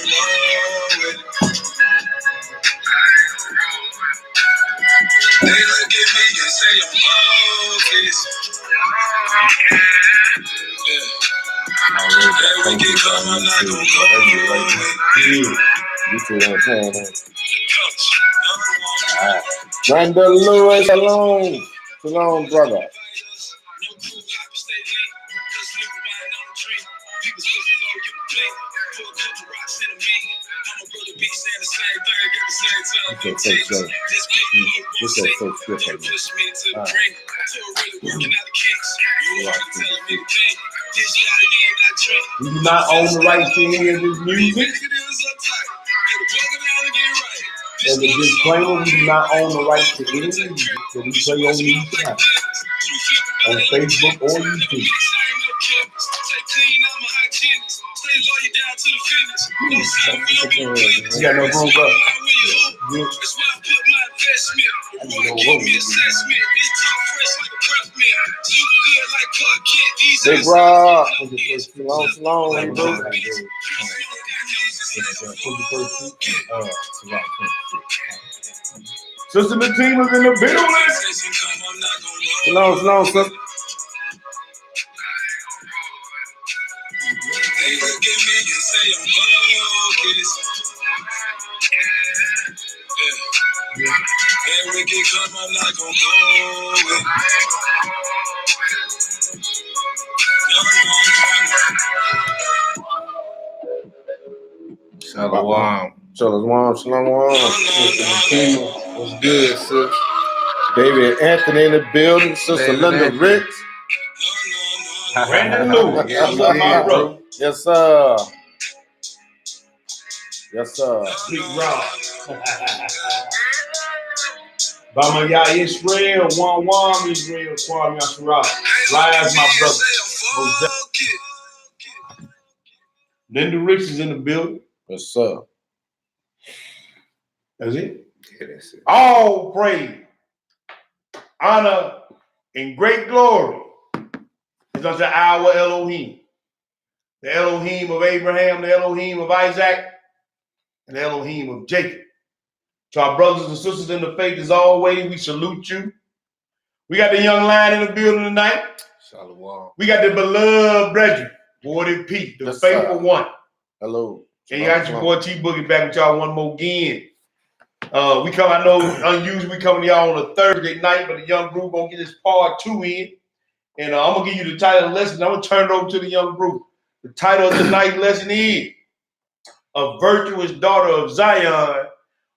gonna roll with it. They look at me and say I'm bogus. Yeah. That weekend come, I'm not gonna go with it. You see what I'm saying? Brandon Lewis, shalom. Shalom, brother. We do not own the right to any of this music. As a disclaimer, we do not own the right to any music that we play on these tonight, on Facebook or YouTube. You got no room, bro. Big Rob. Shalom, bro. Sister Natina's in the building. Shalom, sister. They look at me and say I'm bogus. Yeah. That weekend come, I'm not gonna go with it. Shalom. What's good, sis? David Anthony in the building. Sister Linda Ricks. Brandon Lewis. What's up, my bro? Yes, sir. Yes, sir. Big Rob. Bama Israel, one Israel, Kwame Asherah. Rise, my brother. Linda Ricks is in the building. Yes, sir. That's it. Yeah, that's it. All praise, honor, and great glory is unto our Elohim. The Elohim of Abraham, the Elohim of Isaac, and the Elohim of Jacob. To our brothers and sisters in the faith, as always, we salute you. We got the young lion in the building tonight. Shalom. We got the beloved brethren, Warden Pete, the Yes, faithful sir. one. Hello. And you got your boy T Boogie back with y'all one more again. We come, I know unusually we coming to y'all on a Thursday night, but the young group gonna get this part 2 in. And I'm gonna give you the title of the lesson. I'm gonna turn it over to the young group. The title of tonight's lesson is A Virtuous Daughter of Zion,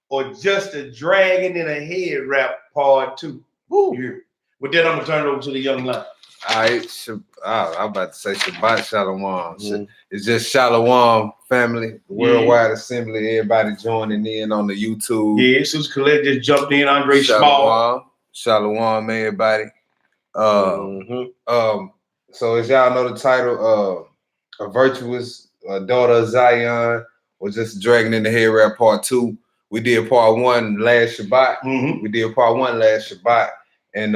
or Just a Dragon in a Head Wrap part 2. Woo. Yeah. With that, I'm gonna turn it over to the young lion. All right, I'm about to say Shabbat Shalom. Mm-hmm. It's just Shalom family, the Worldwide Assembly, everybody joining in on the YouTube. Yeah, Sister Colette just jumped in, Andre Shalom. Shalom, everybody. So as y'all know, the title A Virtuous Daughter of Zion, or Just a Dragon in the Head Wrap part 2. We did part 1 last Shabbat. Mm-hmm. We did part 1 last Shabbat. And,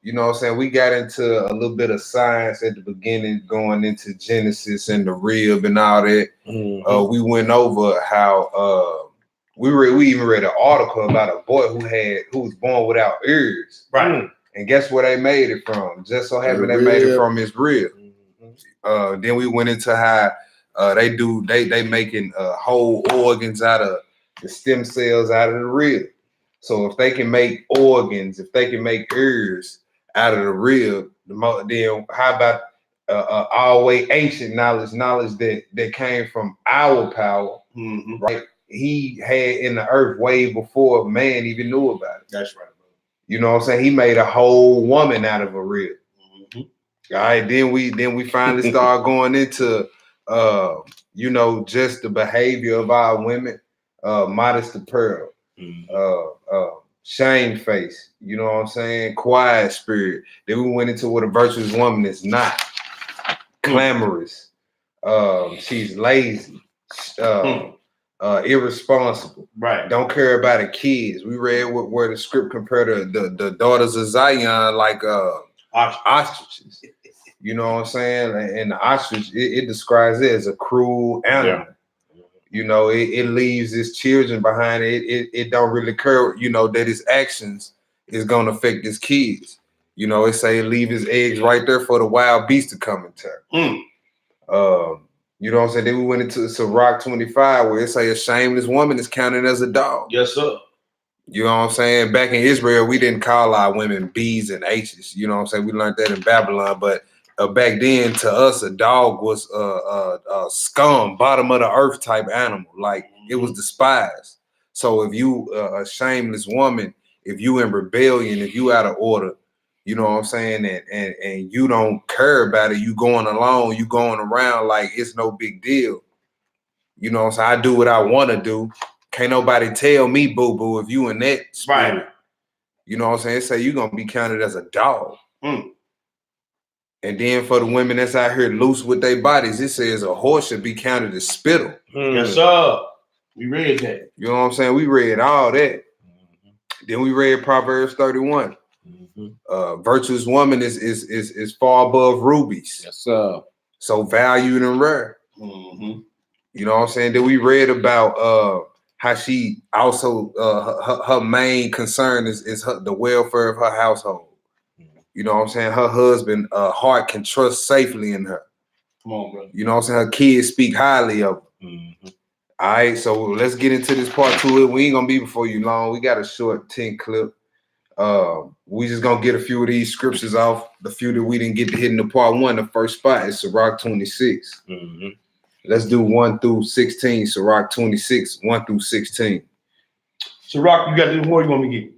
you know what I'm saying, we got into a little bit of science at the beginning, going into Genesis and the rib and all that. Mm-hmm. We went over how we even read an article about a boy who was born without ears. Right. And guess where they made it from? Just so happened they made it from his rib. Mm-hmm. Then we went into how they making whole organs out of the stem cells out of the rib. So if they can make organs, if they can make ears out of the rib, then how about our way ancient knowledge that came from our power, right? He had in the earth way before man even knew about it. That's right, bro. You know what I'm saying? He made a whole woman out of a rib. Mm-hmm. All right, then we finally start going into you know, just the behavior of our women, modest apparel. Shame face, you know what I'm saying? Quiet spirit. Then we went into what a virtuous woman is not. Clamorous. She's lazy. Irresponsible. Right. Don't care about the kids. We read where the script compared the daughters of Zion like ostriches. You know what I'm saying? And the ostrich, it describes it as a cruel animal. Yeah. you know, it leaves his children behind. It don't really care, you know, that his actions is gonna affect his kids. You know, it say leave his eggs right there for the wild beast to come and tear. You know what I'm saying? Then we went into Sirach 25 where it say a shameless woman is counted as a dog. Yes, sir. You know what I'm saying? Back in Israel, we didn't call our women B's and H's. You know what I'm saying? We learned that in Babylon. But back then, to us, a dog was a scum, bottom of the earth type animal. Like, it was despised. So if you a shameless woman, if you in rebellion, if you out of order, you know what I'm saying, and you don't care about it, you going along, you going around like it's no big deal. You know what I'm saying? I do what I want to do. Can't nobody tell me, boo-boo, if you in that spirit. Right. You know what I'm saying? It say you're going to be counted as a dog. And then for the women that's out here loose with their bodies, it says a horse should be counted as spittle. Yes, sir. We read that. You know what I'm saying? We read all that. Then we read Proverbs 31. Virtuous woman is far above rubies. Yes, sir. So valued and rare. You know what I'm saying? Then we read about how she also her main concern is the welfare of her household. You know what I'm saying? Her husband heart can trust safely in her. Come on, brother. You know what I'm saying? Her kids speak highly of her. All right, so let's get into this part 2. We ain't gonna be before you long. We got a short 10 clip. We just gonna get a few of these scriptures off. The few that we didn't get to hit in the part 1. The first spot is Sirach 26. Let's do 1 through 16. Sirach 26, 1 through 16. Sirach, you got this more you want me to get?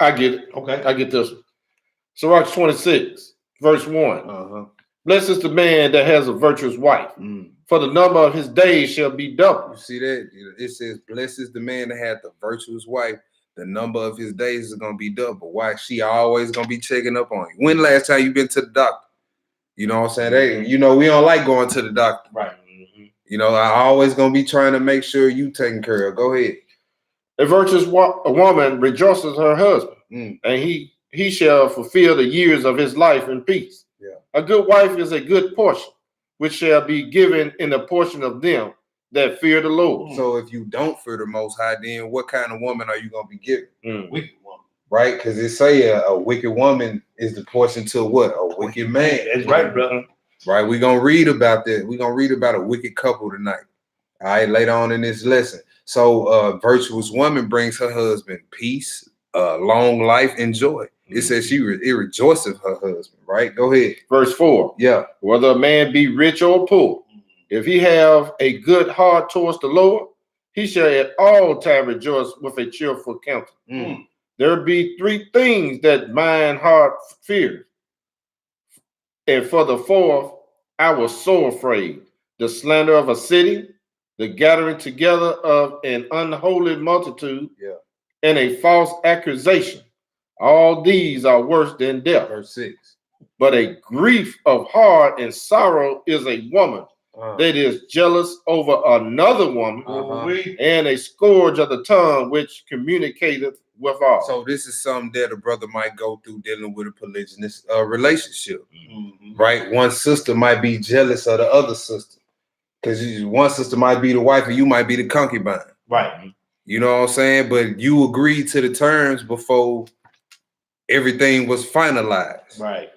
I get it. Okay. I get this one. Sirach 26, verse 1. Blessed is the man that has a virtuous wife, for the number of his days shall be double. You see that? It says, blessed is the man that had the virtuous wife. The number of his days is going to be double. Why? She always going to be checking up on you. When last time you been to the doctor? You know what I'm saying? You know, we don't like going to the doctor. Right. You know, I always going to be trying to make sure you taken care of. Go ahead. A virtuous woman rejoices her husband, and he shall fulfill the years of his life in peace. A good wife is a good portion, which shall be given in the portion of them that fear the Lord. So if you don't fear the Most High, then what kind of woman are you going to be given? Wicked woman. Right? Because it say a wicked woman is the portion to what? A wicked man. That's right, brother. Right? We're going to read about that. We're going to read about a wicked couple tonight. All right, later on in this lesson. So virtuous woman brings her husband peace, long life, and joy. It says it rejoices her husband, right? Go ahead. Verse 4. Yeah. Whether a man be rich or poor, if he have a good heart towards the Lord, he shall at all time rejoice with a cheerful countenance. There be 3 things that mine heart fears. And for the 4th, I was so afraid. The slander of a city, the gathering together of an unholy multitude, and a false accusation. All these are worse than death. Verse 6. But a grief of heart and sorrow is a woman that is jealous over another woman, and a scourge of the tongue which communicateth with all. So this is something that a brother might go through dealing with a polygynous relationship, right? One sister might be jealous of the other sister, because one sister might be the wife and you might be the concubine. Right. You know what I'm saying? But you agreed to the terms before everything was finalized. Right.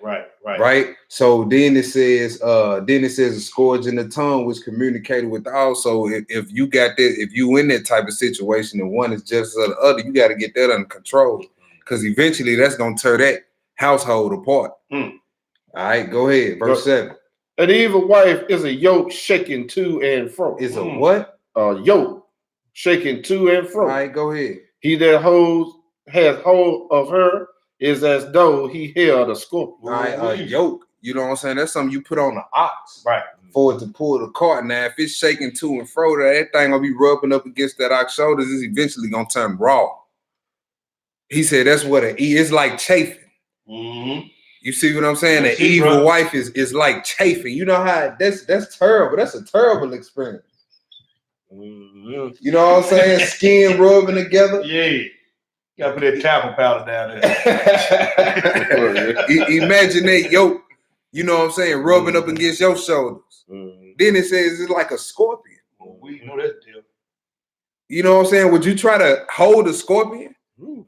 So then it says a scourge in the tongue which communicated with all. So if you got that, if you in that type of situation and one is jealous of the other, you got to get that under control, because eventually that's gonna tear that household apart. All right, go ahead. Verse 7. An evil wife is a yoke shaken to and fro. Is a what? A yoke shaken to and fro. All right, go ahead. He that has hold of her is as though he held a scorpion. All right, a yoke. You know what I'm saying? That's something you put on the ox, right, for it to pull the cart. Now, if it's shaking to and fro, that thing gonna be rubbing up against that ox shoulders. It's eventually gonna turn raw. He said that's what it's like chafing. You see what I'm saying? An evil wife is like chafing. You know how that's terrible. That's a terrible experience. You know what I'm saying? Skin rubbing together. Yeah. You gotta put that talcum powder down there. Imagine that yoke, you know what I'm saying, rubbing up against your shoulders. Then it says it's like a scorpion. You know what I'm saying? Would you try to hold a scorpion? Ooh.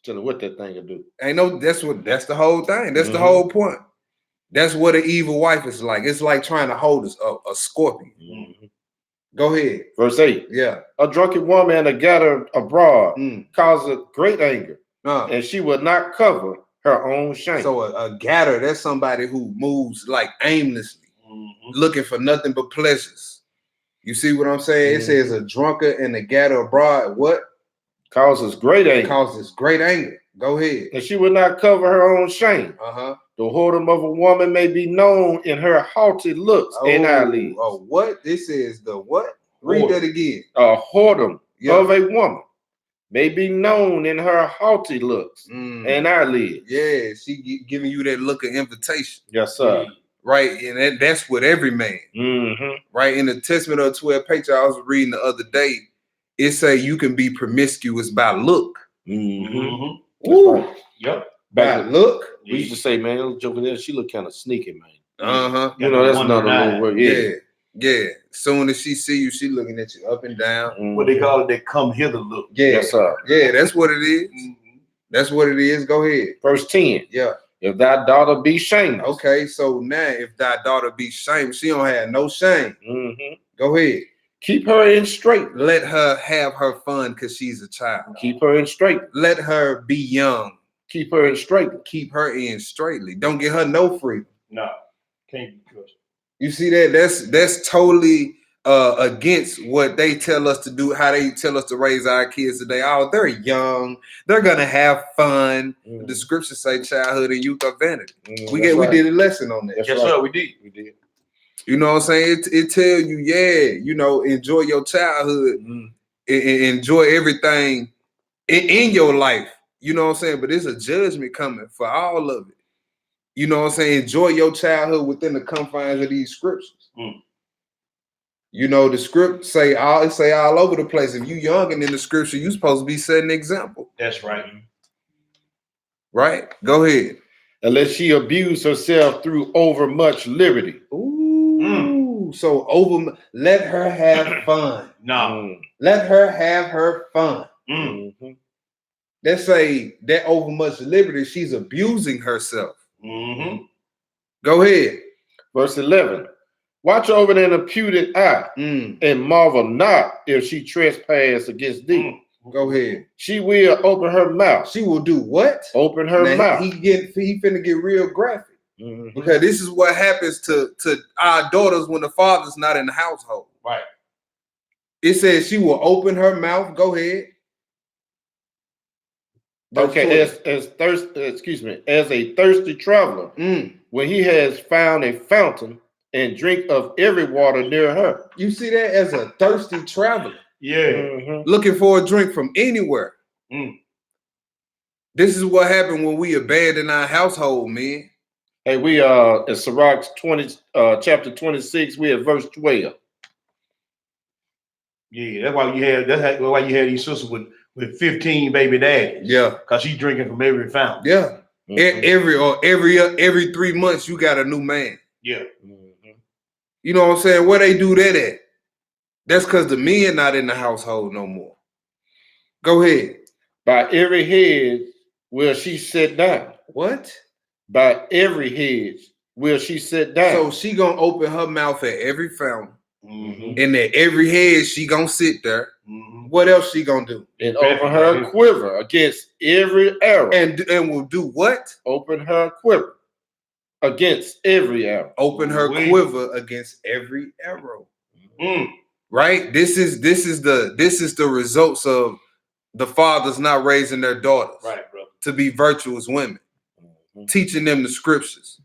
Tell her what that thing will do. Ain't no, that's the whole thing. That's the whole point. That's what an evil wife is like. It's like trying to hold a scorpion. Go ahead. Verse 8. Yeah. A drunken woman and a gatherer abroad causeth great anger, and she will not cover her own shame. So a gatherer, that's somebody who moves like aimlessly, looking for nothing but pleasures. You see what I'm saying? It says a drunkard and a gatherer abroad, what? Causes great anger. Causes great anger. Go ahead. And she will not cover her own shame. The whoredom of a woman may be known in her haughty looks and eyelids. Oh, what? This is the what? Read that again. A whoredom of a woman may be known in her haughty looks and eyelids. Yeah, she giving you that look of invitation. Yes, sir. Right, and that's with every man. Right, in the Testament of 12 Patriarchs I was reading the other day, it say you can be promiscuous by look. Ooh. Right. Yep. By look. We used to say, man, joking there, she look kind of sneaky, man. You know, that's another little word. Yeah. Soon as she see you, she looking at you up and down. What they call it, they come hither look. Yeah. Yes, sir. Yeah, that's what it is. That's what it is. Go ahead. Verse 10. Yeah. If thy daughter be shameless. Okay, so now if thy daughter be shameless, she don't have no shame. Go ahead. Keep her in straight. Let her have her fun because she's a child. Keep her in straight. Let her be young. Keep her in straight. Keep her in straightly. Don't get her no freedom. No, can't be trusted. You see that? That's totally against what they tell us to do, how they tell us to raise our kids today. Oh, they're young. They're gonna have fun. The scriptures say childhood and youth are vanity. We did a lesson on that. Yes, sir, we did. You know what I'm saying? It tell you, enjoy your childhood and enjoy everything in your life. You know what I'm saying? But there's a judgment coming for all of it. You know what I'm saying? Enjoy your childhood within the confines of these scriptures. You know, the script say all over the place. If you young and in the scripture, you supposed to be setting an example. That's right. Right? Go ahead. Unless she abuse herself through overmuch liberty. Ooh. So let her have fun. No. Let her have her fun. Let's say that overmuch liberty, she's abusing herself. Go ahead. Verse 11. Watch over an impudent eye and marvel not if she trespass against thee. Go ahead. She will open her mouth. She will do what? Open her mouth. He finna get real graphic. Because this is what happens to our daughters when the father's not in the household. Right. It says she will open her mouth. Go ahead. Okay, as a thirsty traveler, when he has found a fountain and drink of every water near her. You see that? As a thirsty traveler. Yeah. Looking for a drink from anywhere. This is what happened when we abandon our household, man. Hey, we in Sirach 20, chapter 26, we at verse 12. Yeah, that's why you had these sisters with 15 baby daddies. Yeah. Because she's drinking from every fountain. Yeah. Every 3 months you got a new man. Yeah. You know what I'm saying? Where they do that at? That's because the men not in the household no more. Go ahead. By every hedge will she sit down. What? By every hedge will she sit down. So she gonna open her mouth at every fountain. And at every hedge she gonna sit there. What else she gonna do? And open her quiver against every arrow. And will do what? Open her quiver against every arrow. Open her quiver against every arrow. Right? This is the results of the fathers not raising their daughters to be virtuous women, teaching them the scriptures.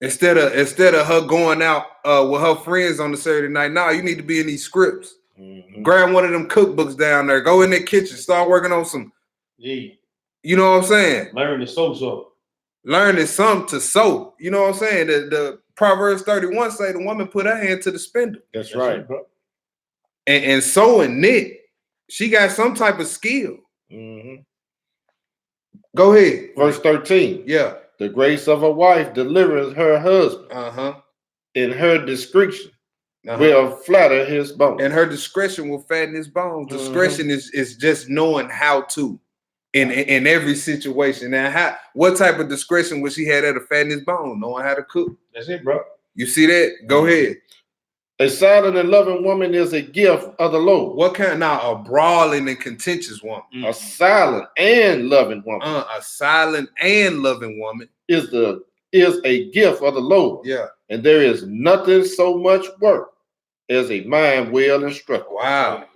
Instead of her going out with her friends on the Saturday night, you need to be in these scripts. Grab one of them cookbooks down there, go in the kitchen, start working on some. You know what I'm saying? Learn to sew. Learning something to sew. You know what I'm saying? The Proverbs 31 say the woman put her hand to the spindle. That's right, bro. And sewing knit, she got some type of skill. Go ahead. Verse 13. Yeah. The grace of a wife delivers her husband. In her discretion, will flatter his bones. And her discretion will fatten his bones. Discretion is just knowing how to in every situation. Now, what type of discretion would she have to fatten his bones? Knowing how to cook. That's it, bro. You see that? Go ahead. A silent and loving woman is a gift of the Lord. What kind? Now, a brawling and contentious woman. A silent and loving woman. A silent and loving woman is a gift of the Lord. Yeah. And there is nothing so much work as a mind well instructed. Wow.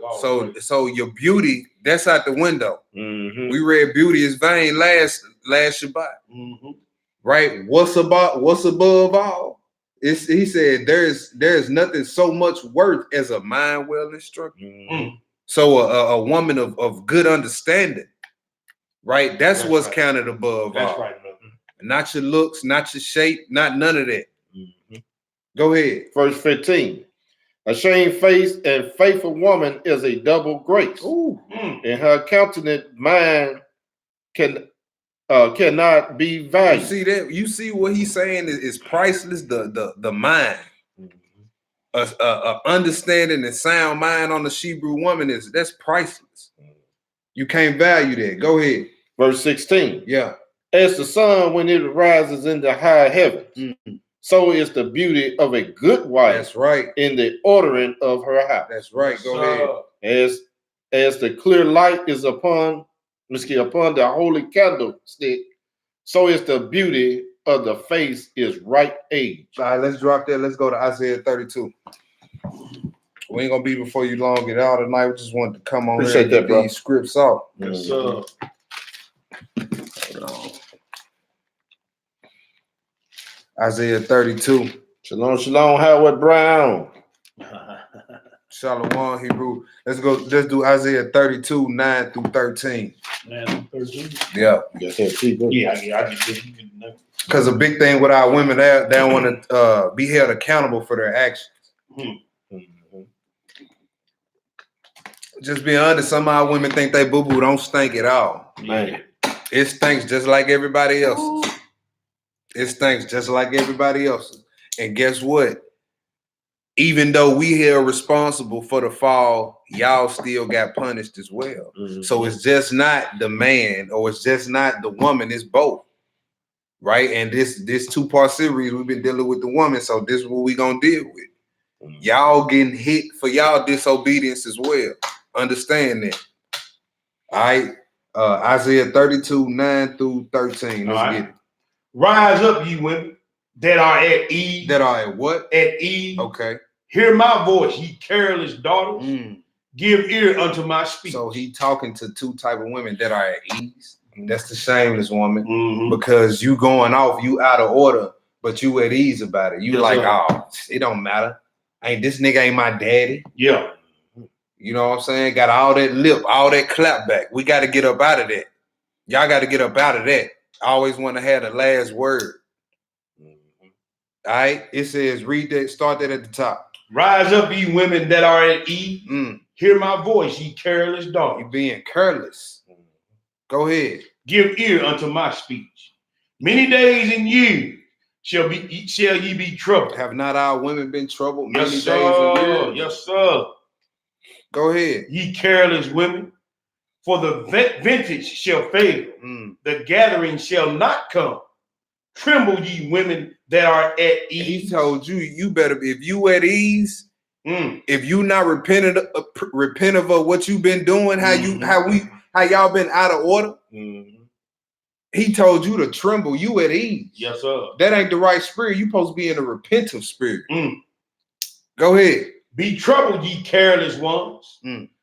So your beauty, that's out the window. Mm-hmm. We read beauty is vain last Shabbat. Mm-hmm. Right? What's above all? He said there's nothing so much worth as a mind well instructed. Mm-hmm. So a woman of good understanding, right? That's what's right. Counted above that's all. Right, brother. Not your looks, not your shape, not none of that. Mm-hmm. Go ahead. Verse 15. A shamefaced and faithful woman is a double grace. Ooh. And her countenance mind cannot be valued. You see that? You see what he's saying is priceless. The mind, a understanding and sound mind on the Hebrew woman that's priceless. You can't value that. Go ahead. Verse 16. Yeah. As the sun when it rises in the high heavens, so is the beauty of a good wife. That's right. In the ordering of her house. That's right. Go ahead. As the clear light is upon the holy candlestick, so is the beauty of the face is right age. All right, let's drop that. Let's go to Isaiah 32. We ain't gonna be before you long. Get out tonight. We just wanted to come on here and get these scripts off. Yes, sir. Isaiah 32. Shalom, shalom, Howard Brown. Shalom, Hebrew. Let's do Isaiah 32, 9 through 13. 9 through 13? Yeah. Yeah, I just didn't know. Because a big thing with our women, they don't want to be held accountable for their actions. Just be honest, some of our women think they boo-boo don't stink at all. Man. It stinks just like everybody else's. It stinks just like everybody else's. And guess what? Even though we held responsible for the fall, y'all still got punished as well. So it's just not the man or it's just not the woman, it's both. Right? And this 2-part series, we've been dealing with the woman, so this is what we're going to deal with. Y'all getting hit for y'all disobedience as well. Understand that. All right. Isaiah 32, 9 through 13. Let's get it. Rise up, ye women that are at ease. That are at what? At ease. Okay. Hear my voice, ye careless daughters. Give ear unto my speech. So he talking to 2 type of women that are at ease. That's the shameless woman. Because you going off, you out of order, but you at ease about it. You oh, it don't matter. This nigga ain't my daddy. Yeah. You know what I'm saying? Got all that lip, all that clap back. We got to get up out of that. Y'all got to get up out of that. I always want to have the last word. All right. It says, read that, start that at the top. Rise up, ye women that are at ease. Hear my voice, ye careless daughters. You being careless. Go ahead. Give ear unto my speech. Many days and years shall ye be troubled. Have not our women been troubled many days and years? Yes, sir. Go ahead. Ye careless women, for the vintage shall fail. The gathering shall not come. Tremble, ye women that are at ease. He told you, you better be, if you at ease, if you not repent of what you've been doing, how y'all been out of order. He told you to tremble. You at ease. Yes, sir. That ain't the right spirit. You supposed to be in a repentant spirit. Go ahead. Be troubled, ye careless ones.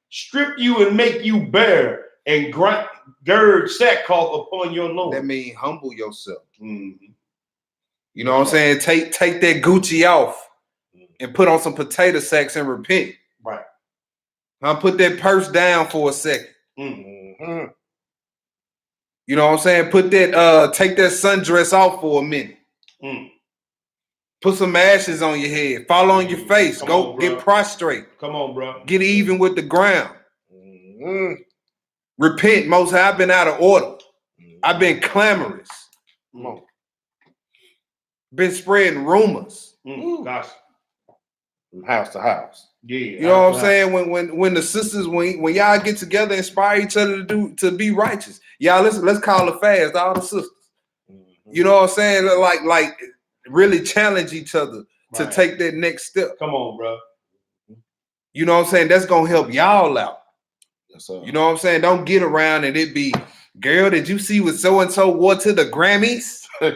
Strip you and make you bare, and gird sackcloth upon your loins. That means humble yourself. You know what I'm saying? Take that Gucci off and put on some potato sacks and repent. Right. I'll put that purse down for a second. You know what I'm saying? Put that take that sundress off for a minute. Put some ashes on your head. Fall on your face. Go get prostrate. Come on, bro. Get even with the ground. Repent. Most High, I've been out of order. I've been clamorous. Been spreading rumors. Gosh. from house to house. Yeah. You know what I'm saying? When the sisters, when y'all get together, inspire each other to be righteous. Y'all let's call it fast, all the sisters. You know what I'm saying? Like really challenge each other to take that next step. Come on, bro. You know what I'm saying? That's gonna help y'all out. Yes, sir. You know what I'm saying? Don't get around and it be, girl, did you see what so and so wore to the Grammys? They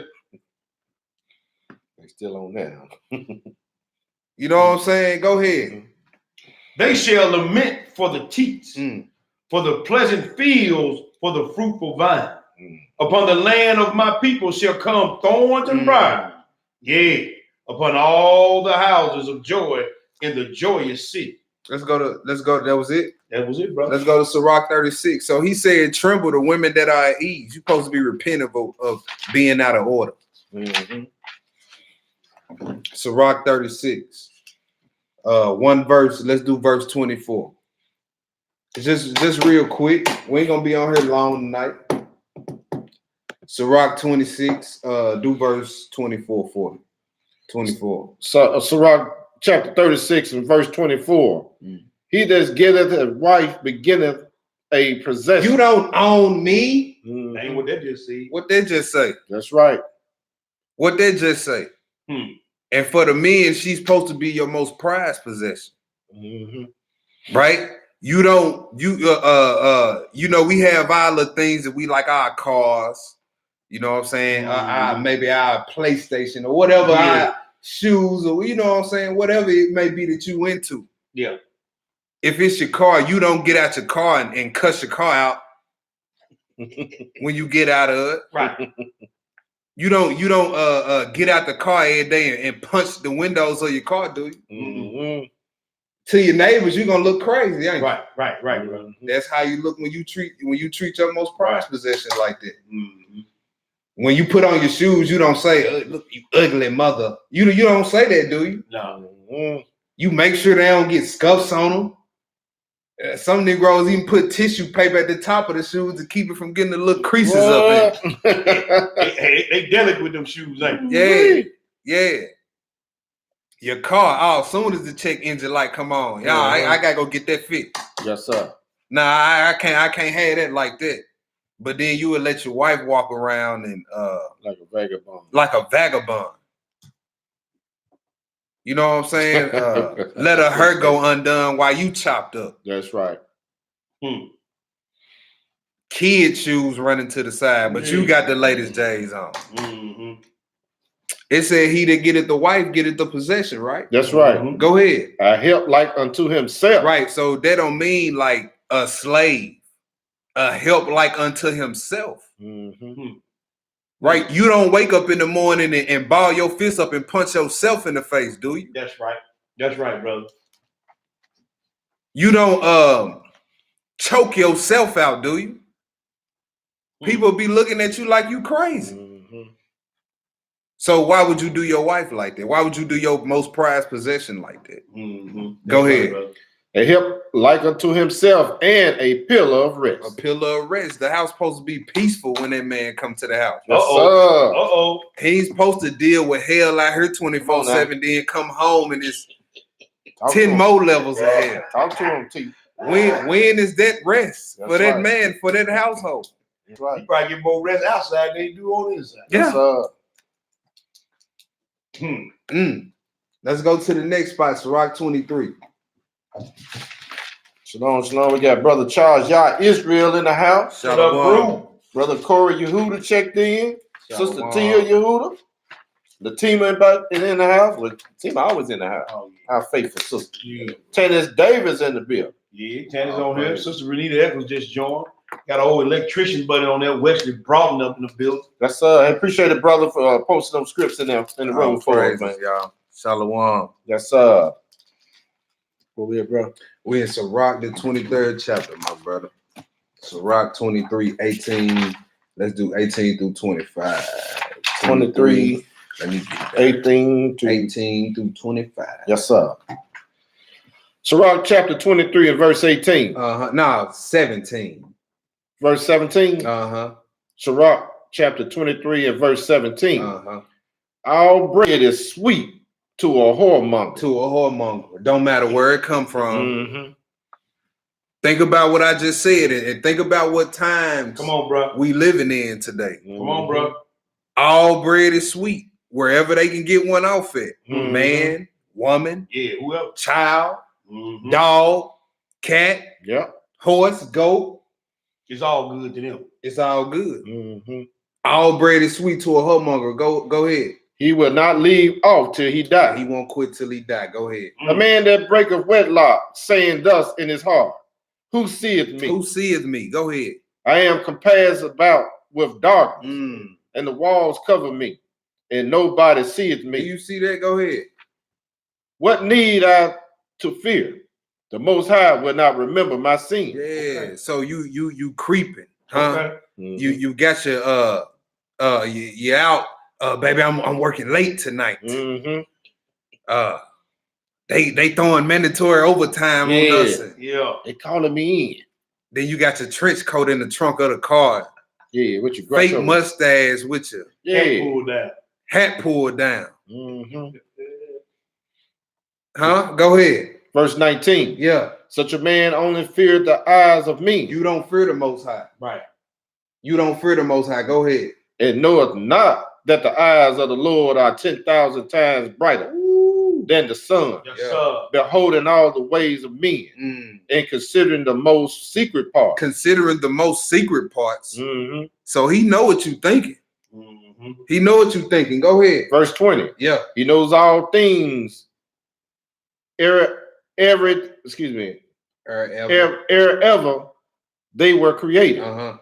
still on now. You know what I'm saying? Go ahead. They shall lament for the teats, for the pleasant fields, for the fruitful vine. Upon the land of my people shall come thorns and briars. Yeah, upon all the houses of joy in the joyous city. Let's go. That was it. That was it, bro. Let's go to Sirach 36. So he said, tremble the women that are at ease. You're supposed to be repentant of being out of order. Sirach 36. One verse. Let's do verse 24. Just real quick. We ain't gonna be on here long tonight. Sirach 26. Do verse 24 for me. 24. So Sirach chapter 36 and verse 24. He that getteth a wife beginneth a possession. You don't own me. Ain't what that just said. What they just say? That's right. What they just say? And for the men, she's supposed to be your most prized possession. Right? You don't, you know, we have all the things that we like, our cars, you know what I'm saying? Maybe our PlayStation or whatever, our shoes, or you know what I'm saying, whatever it may be that you into. Yeah. If it's your car, you don't get out your car and cuss your car out when you get out of it. Right. You don't get out the car every day and punch the windows of your car, do you? To your neighbors, you're gonna look crazy, ain't you? Right, bro. That's how you look when you treat your most prized possession like that. When you put on your shoes, you don't say, "Look, you ugly mother." You don't say that, do you? No. You make sure they don't get scuffs on them. Some Negroes even put tissue paper at the top of the shoes to keep it from getting the little creases up in it. They delicate with them shoes, ain't they? Yeah. Your car, as soon as the check engine light come on, y'all, I gotta go get that fixed. Yes, sir. Nah, I can't have that like that. But then you would let your wife walk around and like a vagabond. Like a vagabond. You know what I'm saying? Let her hair go undone while you chopped up. That's right. Kid shoes running to the side, but you got the latest J's on. It said he that getteth the wife getteth the possession, right? That's right. Go ahead. A help like unto himself. Right. So that don't mean like a slave. A help like unto himself. Right? You don't wake up in the morning and ball your fist up and punch yourself in the face, do you? That's right. That's right, brother. You don't choke yourself out, do you? People be looking at you like you crazy. So why would you do your wife like that? Why would you do your most prized possession like that? Go ahead. Right, a help like unto himself and a pillar of rest. A pillar of rest. The house supposed to be peaceful when that man come to the house. He's supposed to deal with hell out here 24/7, then come home and it's 10 more levels of hell. Talk to him, T. When is that rest for that man, for that household? That's right. You probably get more rest outside than you do on the inside. Yeah. Let's go to the next spot, Sirach 23. Shalom. We got Brother Charles Yah Israel in the house. Shalom. Brother Corey Yehuda checked in. Shalom. Sister Tia Yehuda. The team in the house. Well, team always in the house. Our faithful sister. Tennis Davis in the bill. Yeah, Tanner's on here. Sister Renita Eccles just joined. Got an old electrician buddy on there, Wesley Broughton up in the building. That's I appreciate it, brother, for posting those scripts in the room for us, man. Y'all. Shalom. That's where we at, bro? We in Sirach, the 23rd chapter, my brother. Sirach 23, 18. Let's do 18 through 25. 23. Let me get 18 through 25. Yes, sir. Sirach chapter 23 and verse 18. No, 17. Verse 17. Sirach chapter 23 and verse 17. All bread is sweet, to a whoremonger. To a whoremonger. Don't matter where it come from. Mm-hmm. Think about what I just said and think about what times Come on, bro. we living in today. Come on, bro. All bread is sweet. Wherever they can get one off at. Mm-hmm. Man, woman, Yeah, whoever. child, Mm-hmm. dog, cat, Yep. horse, goat. It's all good to them. It's all good. Mm-hmm. All bread is sweet to a whoremonger. Go ahead. He will not leave off till he die. He won't quit till he die. Go ahead. A man that breaketh wedlock, saying thus in his heart, who seeth me? Who seeth me? Go ahead. I am compassed about with darkness, and the walls cover me, and nobody seeth me. Do you see that? Go ahead. What need I to fear? The Most High will not remember my sin. Yeah. Okay. So you creeping, huh? Okay. Mm-hmm. You got your you out, baby. I'm working late tonight. Mm-hmm. They throwing mandatory overtime on us. Yeah. They calling me in. Then you got your trench coat in the trunk of the car. Yeah, with your Fake mustache with your Head pulled down. hat pulled down. Mm-hmm. Huh? Go ahead. Verse 19. Yeah. Such a man only feared the eyes of me, You don't fear the Most High. Right. You don't fear the Most High. Go ahead. and knoweth not that the eyes of the Lord are 10,000 times brighter than the sun, Yes, Yeah. sir. beholding all the ways of men, and considering the most secret part. Considering the most secret parts. Mm-hmm. So he know what you thinking. Mm-hmm. He know what you thinking. Go ahead. Verse 20. Yeah. He knows all things. Ever they were created. Uh-huh.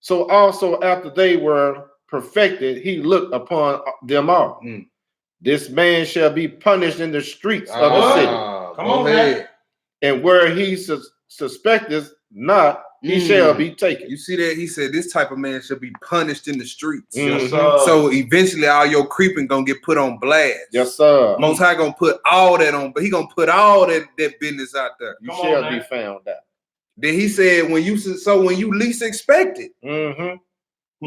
So also after they were perfected, he looked upon them all. This man shall be punished in the streets of the city, Come Go on, ahead. and where he suspecteth not, he shall be taken. You see that? He said this type of man should be punished in the streets. Mhm. Yes, sir. So eventually all your creeping gonna get put on blast. Yes, sir. Most High gonna put all that on, but he gonna put all that business out there. You Come shall on, be man. found out. Then he said when you least expect it, Mm-hmm.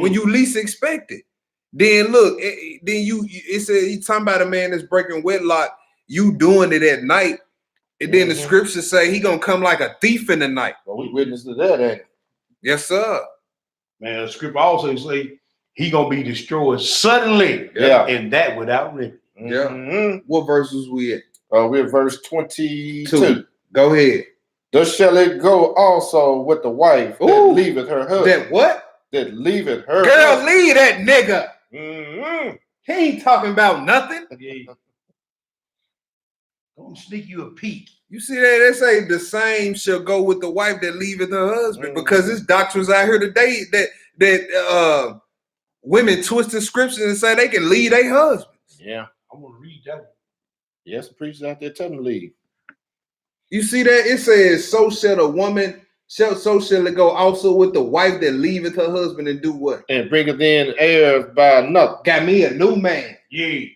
when you least expect it, then look, it said he talking about a man that's breaking wedlock, you doing it at night, and then the scriptures say he gonna come like a thief in the night. Well, we witness to that, ain't it? Yes, sir. Man, the scripture also say he gonna be destroyed suddenly. Yeah. And that without remedy. Yeah. Mhm. What verses we at? We're verse 22. Go ahead. Thus shall it go also with the wife that Ooh. leaveth her husband. That what? That leaveth her Girl, husband. leave that nigga. Mhm. He ain't talking about nothing. Yeah. Don't sneak you a peek. You see that? They say the same shall go with the wife that leaveth her husband, because there's doctrines out here today that women twist the scriptures and say they can leave their husbands. Yeah. I want to read that one. Yes, preachers out there telling them to leave. You see that? It says, so shall it go also with the wife that leaveth her husband and do what? And bringeth in heirs by another. Got me a new man. Yeah.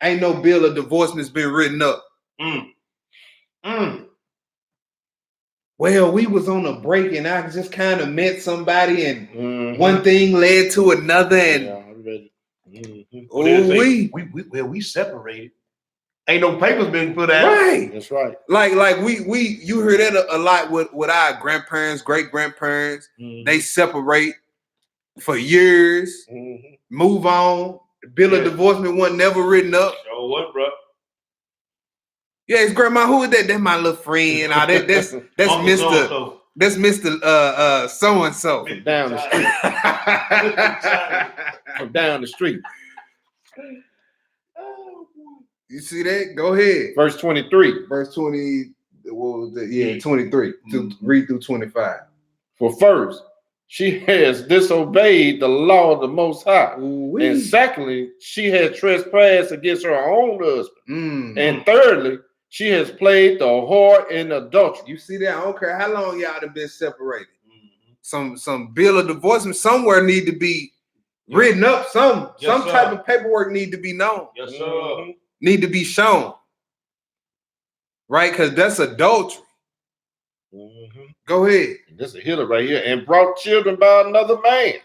Ain't no bill of divorcement's been written up. Well, we was on a break and I just kind of met somebody and one thing led to another and Yeah, I'm ready. Mhm. We separated. Ain't no papers been put out. right. That's right. Like you hear that a lot with our grandparents, great grandparents. They separate for years, move on. Bill of divorcement wasn't never written up. Sure what, bro? Yeah, it's grandma. Who is that? That's my little friend. That's Uncle Mr. so-and-so. That's Mr. So and so. From down the street. From down the street. You see that? Go ahead. Verse 23. Verse 20. What was that? Yeah, 23. To read through 25. For first, she has disobeyed the law of the Most High. And secondly, she has trespassed against her own husband. And thirdly, she has played the whore in adultery. You see that? I don't care how long y'all have been separated. Some bill of divorcement somewhere need to be written up. Some type of paperwork need to be known. Yes, sir. Need to be shown. Right? Because that's adultery. Go ahead. This is a healer right here. And brought children by another man.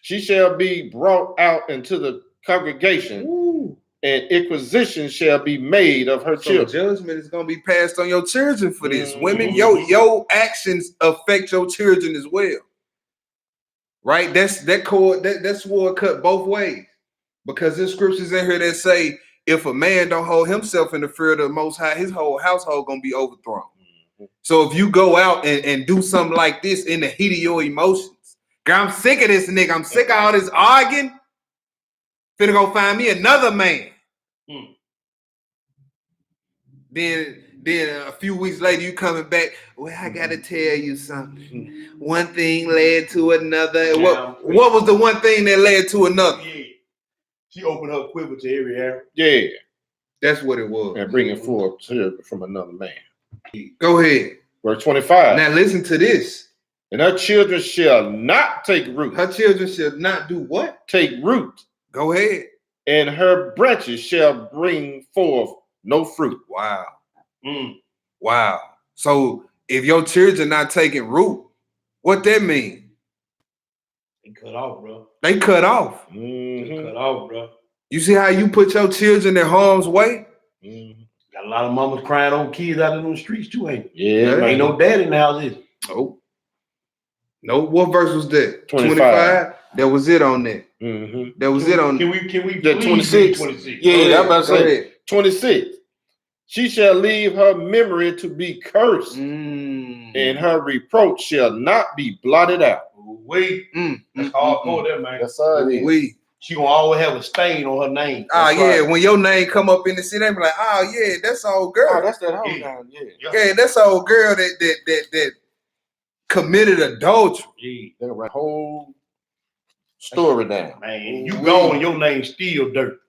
She shall be brought out into the congregation and inquisition shall be made of her So children. judgment is gonna be passed on your children for this. Women, your actions affect your children as well. Right? That's sword cut both ways. Because there's scriptures in here that say if a man don't hold himself in the fear of the Most High, his whole household gonna be overthrown. So if you go out and do something like this in the heat of your emotions, girl, I'm sick of this nigga. I'm sick of all this arguing. Finna go find me another man. Then a few weeks later, you coming back. Well, I gotta tell you something. One thing led to another. What was the one thing that led to another? Yeah. She opened her quiver to every area. Yeah. That's what it was. And bringing forth children from another man. Go ahead. Verse 25. Now listen to this. And her children shall not take root. Her children shall not do what? Take root. Go ahead. And her branches shall bring forth no fruit. Wow. Wow. So if your children not taking root, what that mean? They cut off, bro. They cut off. They cut off, bro. You see how you put your children in harm's way? Got a lot of mamas crying on kids out in the streets too, ain't it? Yeah. Ain't no dad in the house, is it? Nope. No, what verse was that? 25. That was it on that. That was it on. Can we that 26? 26? Yeah, I'm about to say 26. She shall leave her memory to be cursed, and her reproach shall not be blotted out. Wait, that's hardcore, there, man. That's all it is. She gonna always have a stain on her name. Oh yeah, when your name come up in the city, they be like, oh yeah, that's old girl. Oh, that's that whole down. Yeah, that's old girl that committed adultery. Yeah. They write whole story down. Man, you gone, your name still dirt.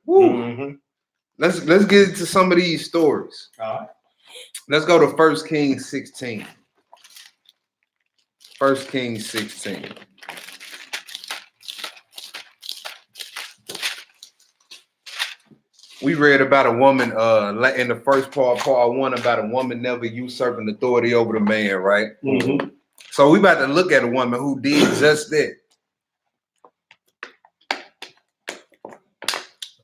Let's get into some of these stories. All right. Let's go to 1 Kings 16. 1 Kings 16. We read about a woman in the first part 1, about a woman never usurping authority over the man, right? So we about to look at a woman who did just that.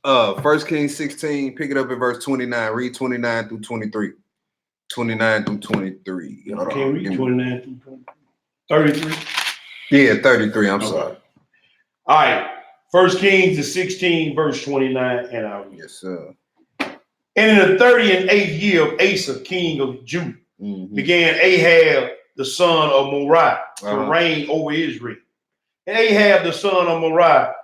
1 Kings 16, pick it up at verse 29. Read 29 through 23. 29 through 23. Hold Can on. read 29 through 33. Yeah, 33. I'm sorry. All right. 1 Kings 16, verse 29, and I'll read. Yes, sir. And in the 38th year of Asa, king of Judah, began Ahab, the son of Moriah, to reign over Israel. And Ahab, the son of Moriah,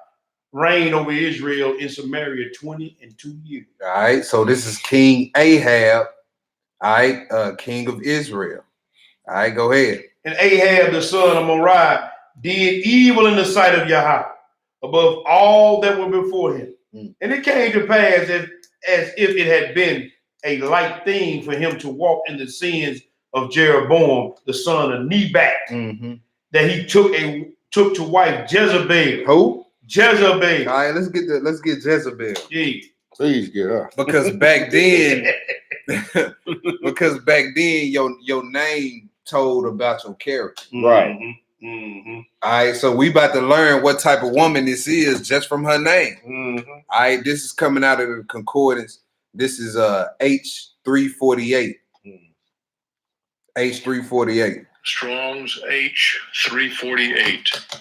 reigned over Israel in Samaria 22 years. All right, so this is King Ahab, all right, king of Israel. All right, go ahead. And Ahab, the son of Moriah, did evil in the sight of Yahweh, above all that were before him. And it came to pass as if it had been a light thing for him to walk in the sins of Jeroboam, the son of Nebat, that he took to wife Jezebel. Who? Jezebel. All right, let's get Jezebel. Yeah. Please get her. Because back then, your name told about your character. Right. All right, so we about to learn what type of woman this is just from her name. All right, this is coming out of the concordance. This is H348. H348. Strong's H348.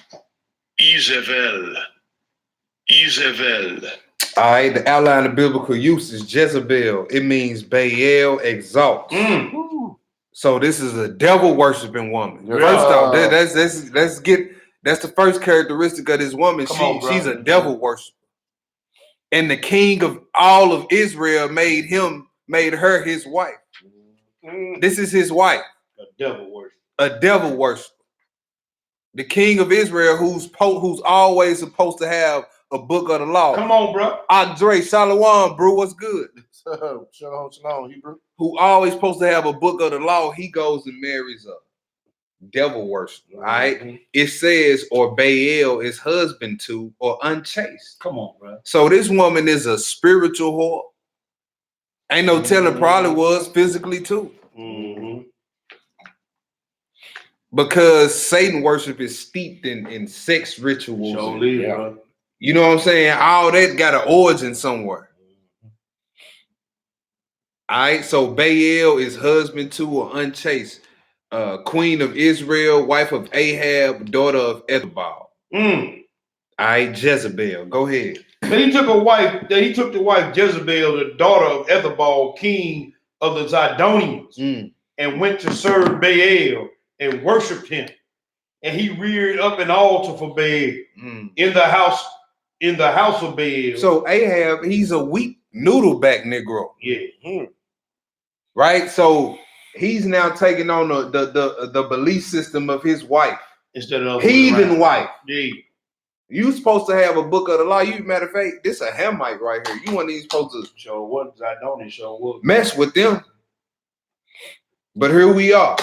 Izebel. All right, the outline of biblical use is Jezebel. It means Baal exalts. So this is a devil worshiping woman. First off, that's the first characteristic of this woman. She's a devil worshiper. And the king of all of Israel made her his wife. This is his wife. A devil worshiper. The king of Israel, who's always supposed to have a book of the law. Come on, bro. Andre Shalom, bro. What's good? Shalom, Hebrew. Who always supposed to have a book of the law, he goes and marries a devil worshiper. All right. It says, or Baal is husband to, or unchaste. Come on, bro. So this woman is a spiritual whore. Ain't no telling, probably was physically too. Because Satan worship is steeped in sex rituals. Bro. You know what I'm saying? All that got an origin somewhere. All right, so Baal is husband to an unchaste queen of Israel, wife of Ahab, daughter of Ethbal. All right, Jezebel. Go ahead. Then he took the wife Jezebel, the daughter of Ethbal, king of the Zidonians, and went to serve Baal and worshipped him. And he reared up an altar for Baal in the house of Baal. So Ahab, he's a weak noodle back Negro. Yeah. Right? So he's now taking on the belief system of his wife. Instead of heathen wife. Yeah. You supposed to have a book of the law. You matter of fact, this a Hamite right here. You want these supposed to show what Zidonians show what mess with them. But here we are.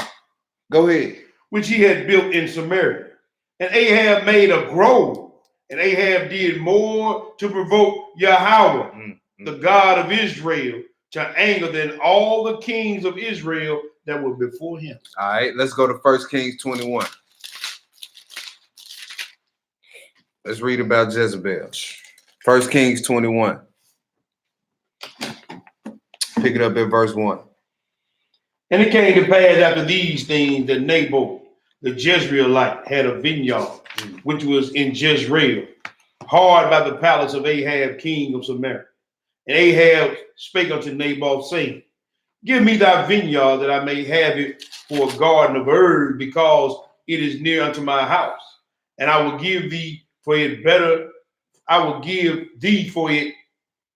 Go ahead. Which he had built in Samaria. And Ahab made a grove. And Ahab did more to provoke Yahweh, the God of Israel, to anger than all the kings of Israel that were before him. All right, let's go to 1 Kings 21. Let's read about Jezebel. 1 Kings 21. Pick it up at verse 1. And it came to pass after these things that Naboth, the Jezreelite, had a vineyard, which was in Jezreel, hard by the palace of Ahab, king of Samaria. And Ahab spake unto Naboth, saying, Give me thy vineyard, that I may have it for a garden of herbs, because it is near unto my house. And I will give thee for it better. I will give thee for it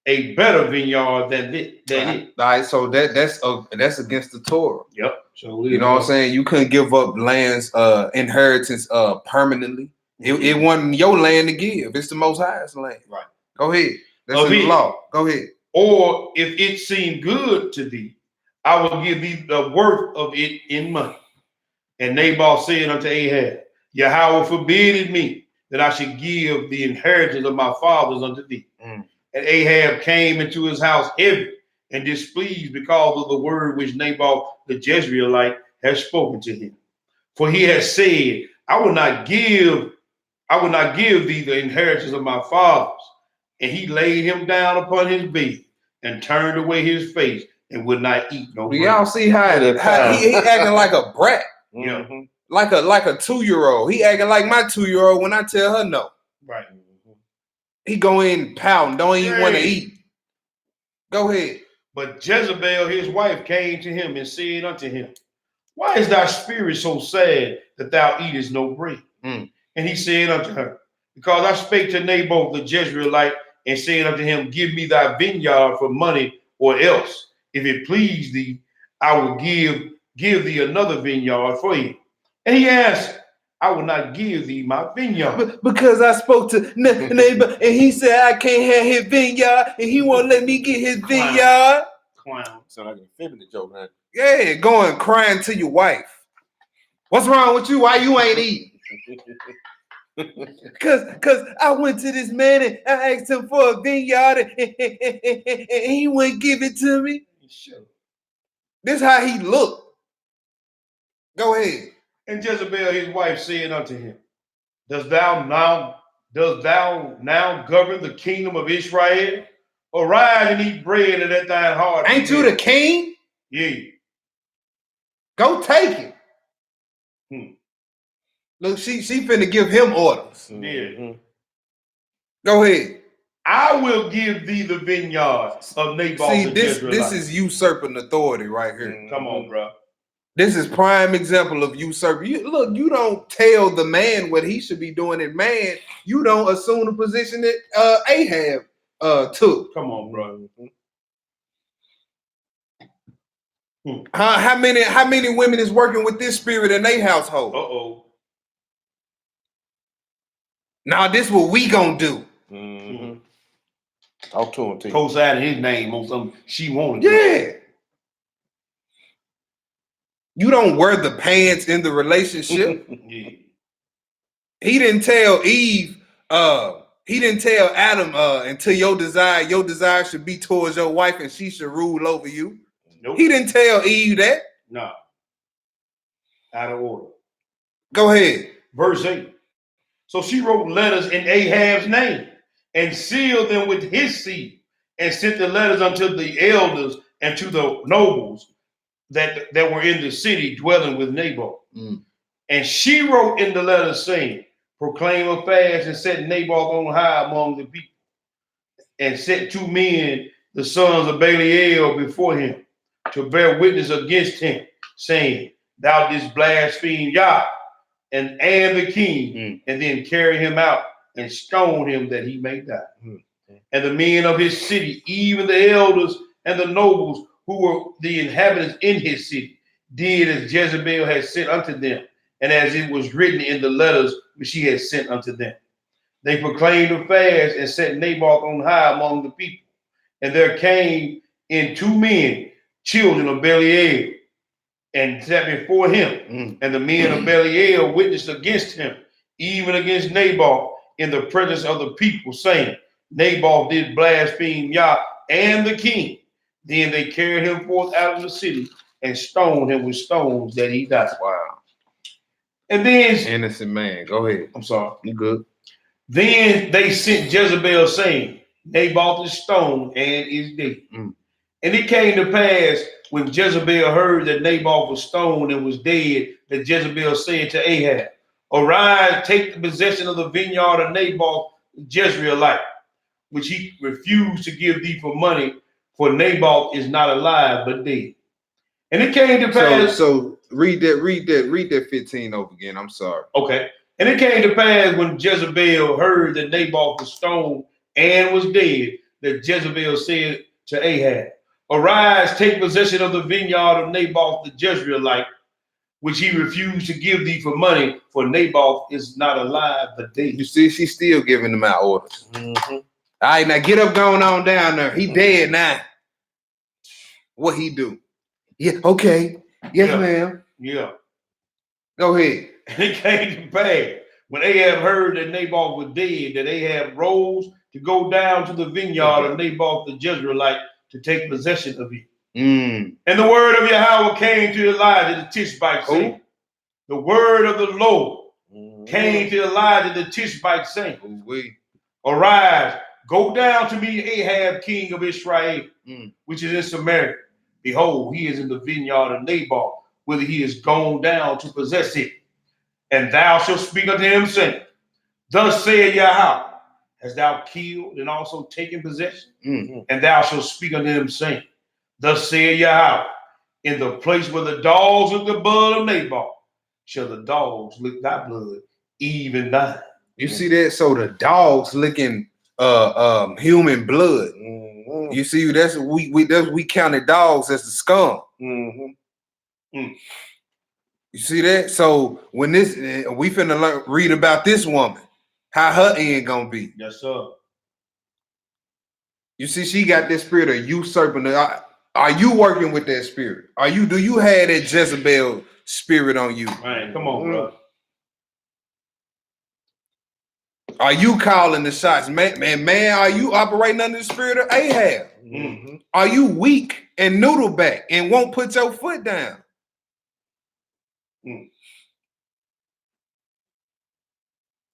a better vineyard than it. All right, so that's against the Torah. Yep. So you know what I'm saying? You couldn't give up land's inheritance permanently. It wasn't your land to give. It's the Most High's land. Right. Go ahead. That's in the law. Go ahead. Or if it seem good to thee, I will give thee the worth of it in money. And Naboth said unto Ahab, Yahweh forbid me that I should give the inheritance of my fathers unto thee. And Ahab came into his house heavy and displeased because of the word which Naboth the Jezreelite has spoken to him. For he has said, I will not give thee the inheritance of my fathers. And he laid him down upon his bed and turned away his face and would not eat no bread. Y'all see how he acting like a brat. Like a 2-year-old. He acting like my 2-year-old when I tell her no. Right. He go in pouting, don't even want to eat. Go ahead. But Jezebel, his wife, came to him and said unto him, Why is thy spirit so sad that thou eatest no bread? And he said unto her, Because I spake to Naboth the Jezreelite and said unto him, Give me thy vineyard for money, or else, if it please thee, I will give thee another vineyard for it. And he answered, I will not give thee my vineyard. Because I spoke to neighbor and he said I can't have his vineyard and he won't let me get his vineyard. Clown. Sound like a feminine joke, man. Yeah, going crying to your wife. What's wrong with you? Why you ain't eating? Cause I went to this man and I asked him for a vineyard and he wouldn't give it to me. Sure. This how he looked. Go ahead. And Jezebel, his wife, said unto him, Dost thou now govern the kingdom of Israel? Arise and eat bread and let thine heart. Ain't you the king? Yeah. Go take it. Look, she finna give him orders. Yeah. Go ahead. I will give thee the vineyard of Naboth. See, this is usurping authority right here. Come on, bro. This is prime example of usurping. You don't tell the man what he should be doing. And man, you don't assume the position that Ahab took. Come on, bro. How many women is working with this spirit in their household? Uh-oh. Now this what we gonna do. Talk to him, T. Co-signing his name on something she wanted. Yeah. You don't wear the pants in the relationship. Yeah. He didn't tell Eve, he didn't tell Adam until your desire should be towards your wife and she should rule over you. Nope. He didn't tell Eve that. No. Out of order. Go ahead. Verse 8. So she wrote letters in Ahab's name and sealed them with his seal and sent the letters unto the elders and to the nobles that were in the city dwelling with Naboth. And she wrote in the letter saying, proclaim a fast and set Naboth on high among the people, and set 2 men, the sons of Belial, before him to bear witness against him, saying, thou didst blaspheme Yah and the king, and then carry him out and stone him that he may die. And the men of his city, even the elders and the nobles who were the inhabitants in his city, did as Jezebel had sent unto them, and as it was written in the letters which she had sent unto them. They proclaimed a fast and set Naboth on high among the people. And there came in 2 men, children of Belial, and sat before him. And the men of Belial witnessed against him, even against Naboth, in the presence of the people, saying, Naboth did blaspheme Yah and the king. Then they carried him forth out of the city and stoned him with stones that he died. Wow. And then, Innocent man. Go ahead. I'm sorry. You good? Then they sent Jezebel, saying, Naboth is stoned and is dead. And it came to pass, when Jezebel heard that Naboth was stoned and was dead, that Jezebel said to Ahab, arise, take the possession of the vineyard of Naboth the Jezreelite, which he refused to give thee for money, for Naboth is not alive but dead. And it came to pass. So read that 15 over again. I'm sorry. Okay. And it came to pass, when Jezebel heard that Naboth was stoned and was dead, that Jezebel said to Ahab, arise, take possession of the vineyard of Naboth the Jezreelite, which he refused to give thee for money, for Naboth is not alive but dead. You see, she's still giving them out orders. All right, now get up, going on down there. He dead now. What he do? Yeah, okay. Yes, ma'am. Yeah. Go ahead. And it came to pass, when Ahab heard that Naboth was dead, that Ahab rose to go down to the vineyard of Naboth the Jezreelite to take possession of it. And the word of Yahweh came to Elijah the Tishbite, saying, the word of the Lord came to Elijah the Tishbite, saying, arise, go down to meet Ahab, king of Israel, which is in Samaria. Behold, he is in the vineyard of Naboth, whither he is gone down to possess it. And thou shalt speak unto him, saying, thus saith Yahweh, hast thou killed and also taken possession? And thou shalt speak unto him, saying, thus saith Yahweh, in the place where the dogs lick the blood of Naboth, shall the dogs lick thy blood, even thine. You see that? So the dogs licking human blood. You see, that's we counted dogs as the scum. You see that? So when this we finna read about this woman, how her end gonna be. Yes, sir. You see, she got this spirit of usurping. Are you working with that spirit? Do you have that Jezebel spirit on you? Man, come on, bro. Are you calling the shots? Man, are you operating under the spirit of Ahab? Are you weak and noodle back and won't put your foot down?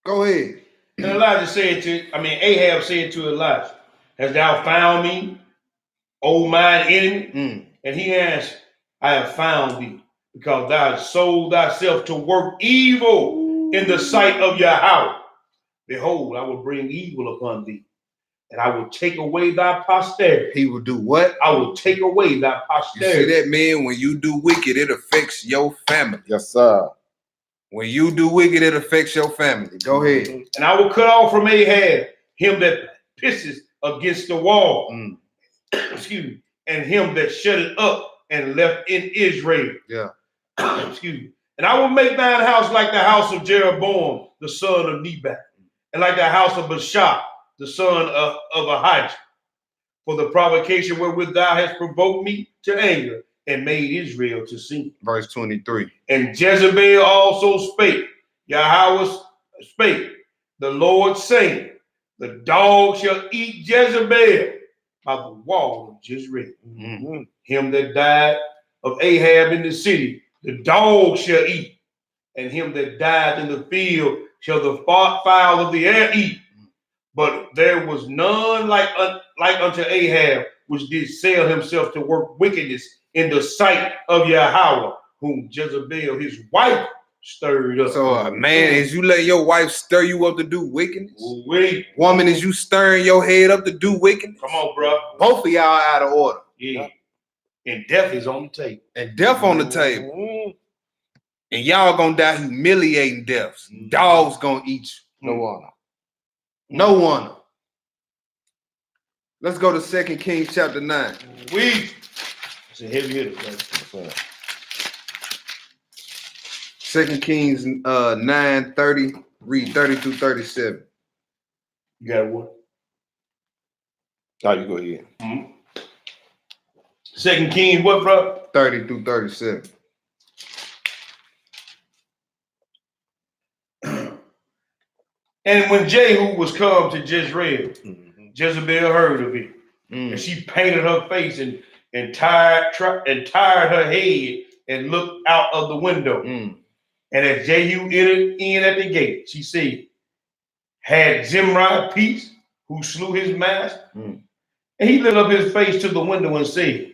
Go ahead. And Ahab said to Elijah, hast thou found me, O mine enemy? And he answered, I have found thee, because thou hast sold thyself to work evil in the sight of Yahweh. Behold, I will bring evil upon thee, and I will take away thy posterity. He will do what? I will take away thy posterity. You see that, man? When you do wicked, it affects your family. Yes, sir. When you do wicked, it affects your family. Go ahead. And I will cut off from Ahab him that pisses against the wall. Excuse me. And him that shut it up and left in Israel. Yeah. Excuse me. And I will make thine house like the house of Jeroboam, the son of Nebat, and like the house of Baasha, the son of Ahijah, for the provocation wherewith thou hast provoked me to anger and made Israel to sin. Verse 23. And Jezebel also spake, Yahweh spake, the Lord saying, the dog shall eat Jezebel by the wall of Jezreel. Him that died of Ahab in the city, the dog shall eat, and him that died in the field shall the fowl of the air eat. But there was none like unto Ahab, which did sell himself to work wickedness in the sight of Yahweh, whom Jezebel, his wife, stirred up. So, man, is you let your wife stir you up to do wickedness? Wait. Woman, is you stirring your head up to do wickedness? Come on, bro. Both of y'all out of order. Yeah. And death is on the table. And death on the table. And y'all gonna die humiliating deaths. Dogs gonna eat you. No honor. No honor. Let's go to 2 Kings chapter 9. It's a heavy hitter, bro. 2 Kings 9:30. Read 30 through 37. You got what? Oh, you go ahead. 2 Kings, what, bro? 30 through 37. And when Jehu was come to Jezreel, Jezebel heard of it. And she painted her face and tired her head and looked out of the window. And as Jehu entered in at the gate, she said, had Zimri peace, who slew his master? And he lifted up his face to the window and said,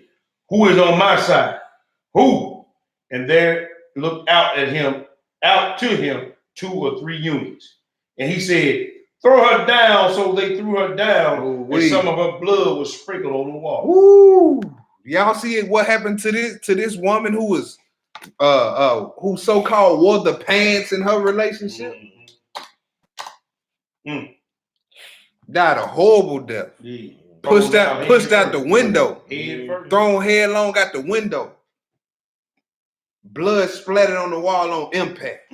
who is on my side? Who? And there looked out to him 2 or 3 eunuchs. And he said, throw her down. So they threw her down, and some of her blood was sprinkled on the wall. Woo! Y'all see what happened to this woman who was who so-called wore the pants in her relationship? Died a horrible death. Yeah. Pushed out the window. Thrown headlong out the window. Blood splattered on the wall on impact.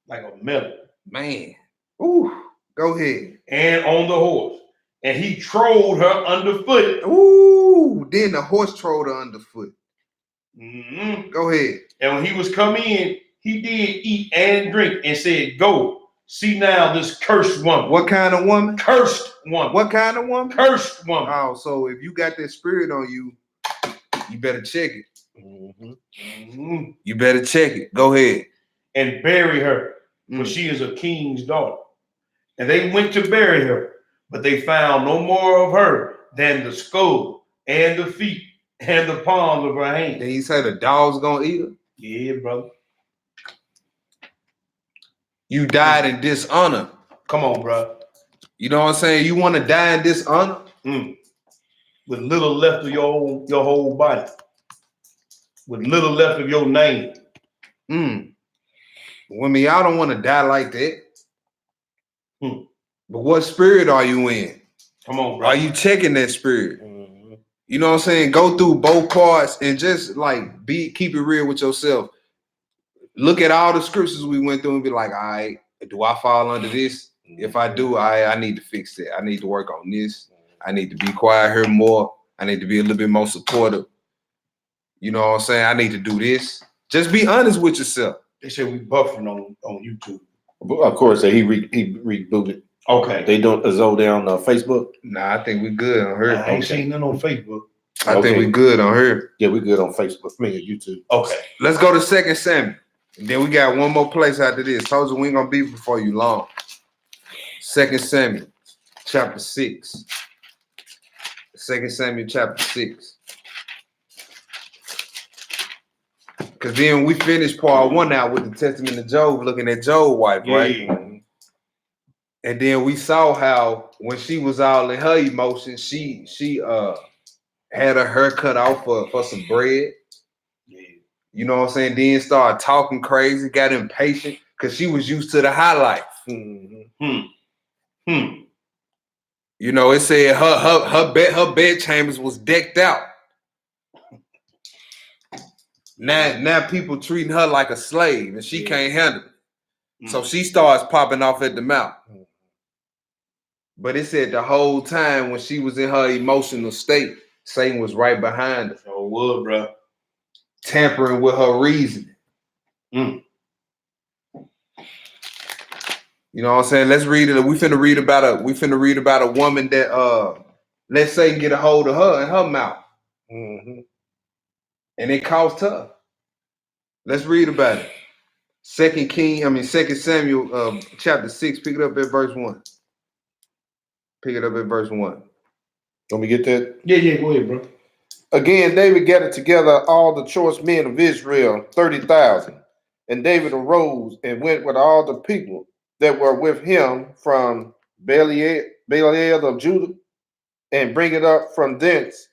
Like a melon. Man. Ooh. Go ahead. And on the horse. And he trod her underfoot. Ooh. Then the horse trod her underfoot. Go ahead. And when he was come in, he did eat and drink and said, go. See now this cursed woman. What kind of woman? Cursed woman. What kind of woman? Cursed woman. Oh, so if you got that spirit on you, you better check it. You better check it. Go ahead. And bury her, for she is a king's daughter. And they went to bury her, but they found no more of her than the skull and the feet and the palms of her hands. Then you say the dog's gonna eat her? Yeah, brother. You died in dishonor. Come on, bro. You know what I'm saying? You want to die in dishonor? With little left of your whole body. With little left of your name. Women, y'all don't want to die like that. But what spirit are you in? Come on, bro. Are you checking that spirit? You know what I'm saying? Go through both parts and just like keep it real with yourself. Look at all the scriptures we went through and be like, all right, do I fall under this? If I do, I need to fix it. I need to work on this. I need to be quiet here more. I need to be a little bit more supportive. You know what I'm saying? I need to do this. Just be honest with yourself. They say we buffering on YouTube. Of course, he rebooted. Okay. They don't Zoe down on Facebook. Nah, I think we good on her. I ain't seen nothing on Facebook. I think we good on her. Yeah, we good on Facebook. I mean, YouTube. Okay. Let's go to 2 Samuel. And then we got one more place after this. Told you we ain't gonna be before you long. 2 Samuel, chapter 6. 2 Samuel, chapter 6. Because then we finished part 1 out with the Testament of Job, looking at Job's wife, right? Yeah. And then we saw how when she was all in her emotions, she had her hair cut off for some bread. You know what I'm saying? Then started talking crazy, got impatient because she was used to the high life. You know, it said her bed chambers was decked out. Now people treating her like a slave and she can't handle it. So she starts popping off at the mouth. But it said the whole time when she was in her emotional state, Satan was right behind her. Oh, wood, bro. Tampering with her reasoning. You know what I'm saying? Let's read it. We finna read about a woman that let's say get a hold of her in her mouth. And it cost her. Let's read about it. 2 Samuel chapter 6, pick it up at verse 1. Pick it up at verse 1. Let me get that. Yeah, go ahead, bro. Again, David gathered together all the choice men of Israel, 30,000. And David arose and went with all the people that were with him from Belial of Judah, and bring it up from thence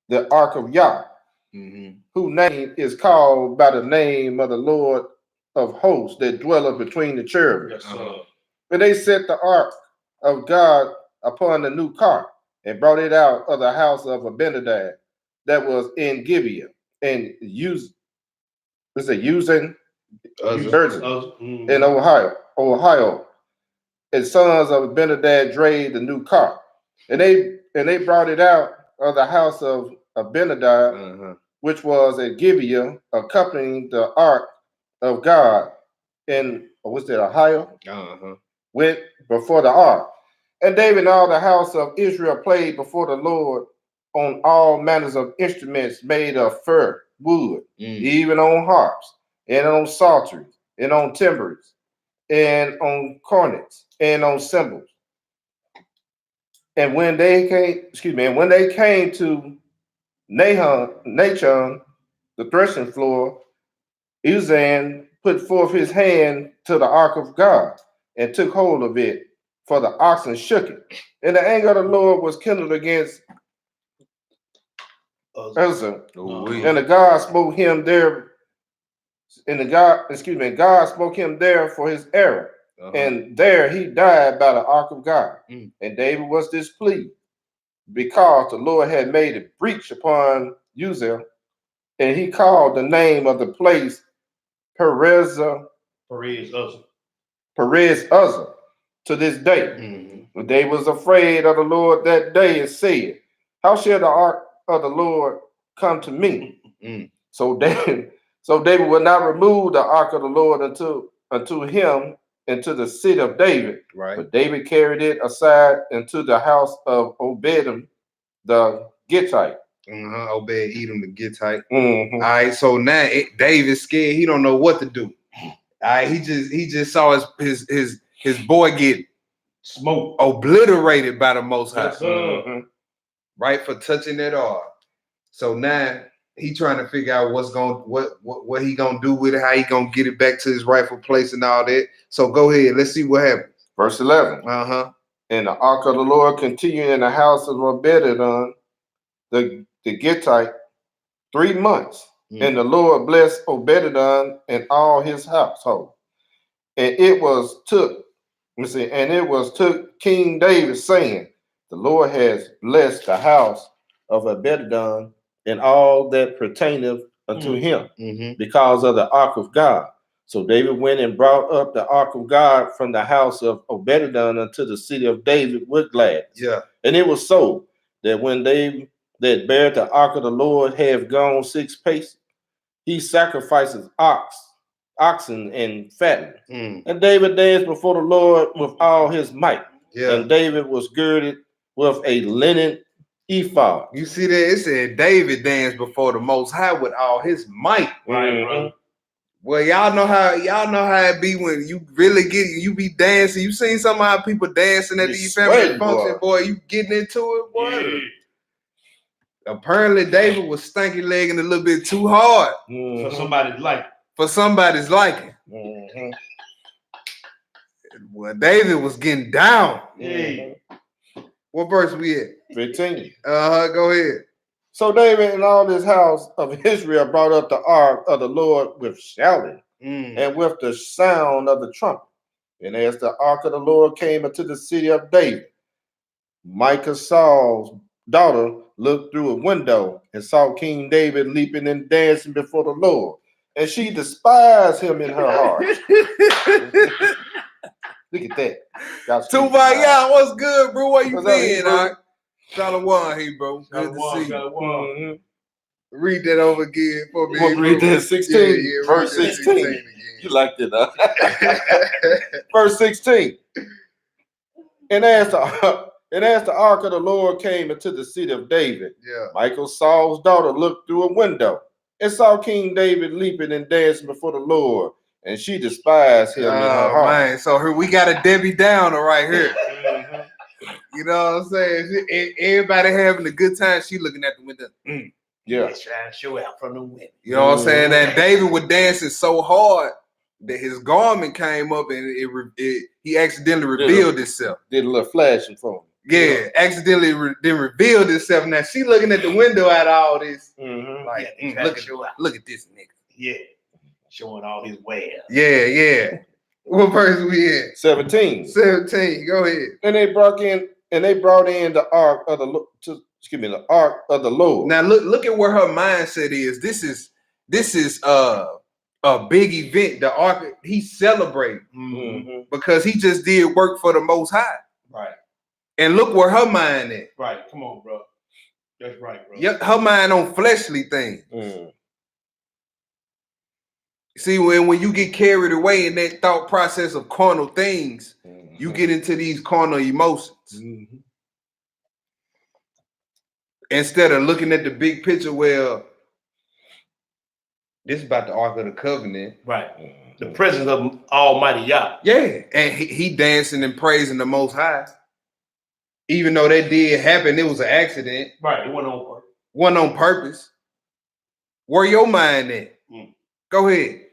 the ark of Yah, whose name is called by the name of the Lord of hosts that dwelleth between the cherubim. Yes, sir. And they set the ark of God upon the new cart and brought it out of the house of Abinadab that was in Gibeah, and using in Ohio. And sons of Abinadab drave the new cart. And they brought it out of the house of Abinadab, which was at Gibeah, accompanying the ark of God. And what's that, Ohio? Went before the ark. And David and all the house of Israel played before the Lord on all manners of instruments made of fir wood, even on harps, and on psalteries, and on timbrels, and on cornets, and on cymbals. And when they came to Nachon, the threshing floor, Uzan put forth his hand to the ark of God and took hold of it, for the oxen shook it. And the anger of the Lord was kindled against Uzzah. And the God spoke him there. God spoke him there for his error. And there he died by the ark of God. And David was displeased, because the Lord had made a breach upon Uzzah, and he called the name of the place Perez Uzzah to this day. But David was afraid of the Lord that day and said, how shall the ark of the Lord come to me? So David would not remove the ark of the Lord unto him into the city of David. Right. But David carried it aside into the house of Obed the Gittite. Obed Edom the Gittite. All right, so now David's scared. He don't know what to do. All right, he just saw his boy get Smoke obliterated by the Most High. Yes, right, for touching that ark. So now he trying to figure out what he gonna do with it, how he gonna get it back to his rightful place and all that. So go ahead, let's see what happens. Verse 11. And the ark of the Lord continued in the house of Obed-Edom the Gittite 3 months. And the Lord blessed Obed-Edom and all his household. And it was took King David, saying, the Lord has blessed the house of Obed-Edom and all that pertaineth unto him, because of the ark of God. So David went and brought up the ark of God from the house of Obed-Edom unto the city of David with gladness. Yeah. And it was so that when they that bare the ark of the Lord have gone 6 paces, he sacrifices oxen and fattened. And David danced before the Lord with all his might. Yeah. And David was girded with a linen ephod. You see that? It said David danced before the Most High with all his might. Right, bro. Well, y'all know how it be when you really you be dancing. You seen some of how people dancing at these family functions, boy. You getting into it, boy. Yeah. Apparently, David was stanky legging a little bit too hard For somebody's life. For somebody's liking. Well, David was getting down. What verse we at? 15. Go ahead. So David and all his house of Israel brought up the ark of the Lord with shouting and with the sound of the trumpet. And as the ark of the Lord came into the city of David, Micah, Saul's daughter, looked through a window and saw King David leaping and dancing before the Lord. And she despised him in her heart. Look at that. Tubaya, what's good, bro? Where you been, all right? Shalom, hey, bro. Good to see you. Read that over again for me. Read that 16. Yeah, verse 16. You liked it, huh? Verse 16. And as the ark of the Lord came into the city of David, Michal, Saul's daughter, looked through a window and saw King David leaping and dancing before the Lord, and she despised him in her heart. Man, so here we got a Debbie Downer right here. You know what I'm saying? Everybody having a good time. She looking at the window. Yeah. Trying to show out from the window. You know what I'm saying? And David was dancing so hard that his garment came up and he accidentally revealed himself. Did a little flashing for him. Yeah, accidentally then revealed himself. Now she looking at the window at all this. Like, look at this nigga. Yeah. Showing all his wares. Yeah. What verse we in? 17. 17. Go ahead. And they brought in the ark of the ark of the Lord. Now look at where her mindset is. This is a big event. The ark, he's celebrating because he just did work for the Most High. Right. And look where her mind at. Right. Come on, bro. That's right, bro. Yep, her mind on fleshly things. See, when you get carried away in that thought process of carnal things, you get into these carnal emotions. Instead of looking at the big picture, well, this is about the Ark of the Covenant. Right. The presence of Almighty Yah. Yeah. And he dancing and praising the Most High. Even though that did happen, it was an accident. Right. It wasn't on purpose. Wasn't on purpose. Where your mind at? Go ahead.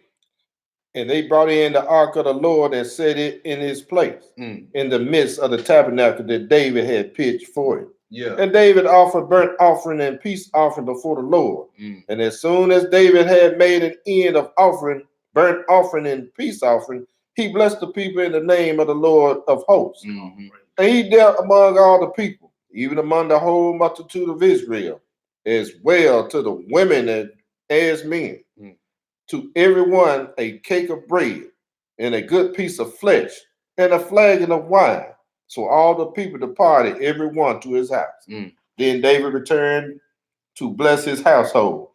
And they brought in the ark of the Lord and set it in his place in the midst of the tabernacle that David had pitched for it. Yeah. And David offered burnt offering and peace offering before the Lord. And as soon as David had made an end of offering, burnt offering and peace offering, he blessed the people in the name of the Lord of hosts. And he dealt among all the people, even among the whole multitude of Israel, as well to the women as men. To everyone a cake of bread and a good piece of flesh and a flagon of wine. So all the people departed, every one to his house. Then David returned to bless his household.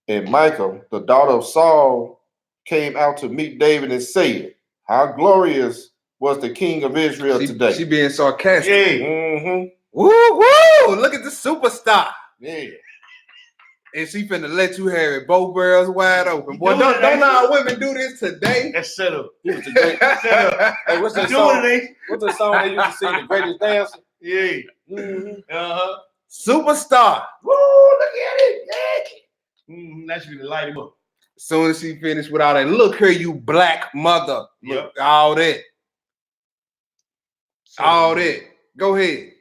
And Michal, the daughter of Saul, came out to meet David and said, how glorious was the king of Israel today. She being sarcastic. Yeah. Woo! Look at the superstar. Yeah. And she finna let you have it both barrels wide open. Boy, don't our women do this today? That's set up. Hey, what's that song? What's the song they used to sing? The Greatest Dancer? Yeah. Superstar. Woo, look at it. Yeah. That should be light him up. Soon as she finished with all that, look here, you black mother. Yep. All that. All that. Go ahead.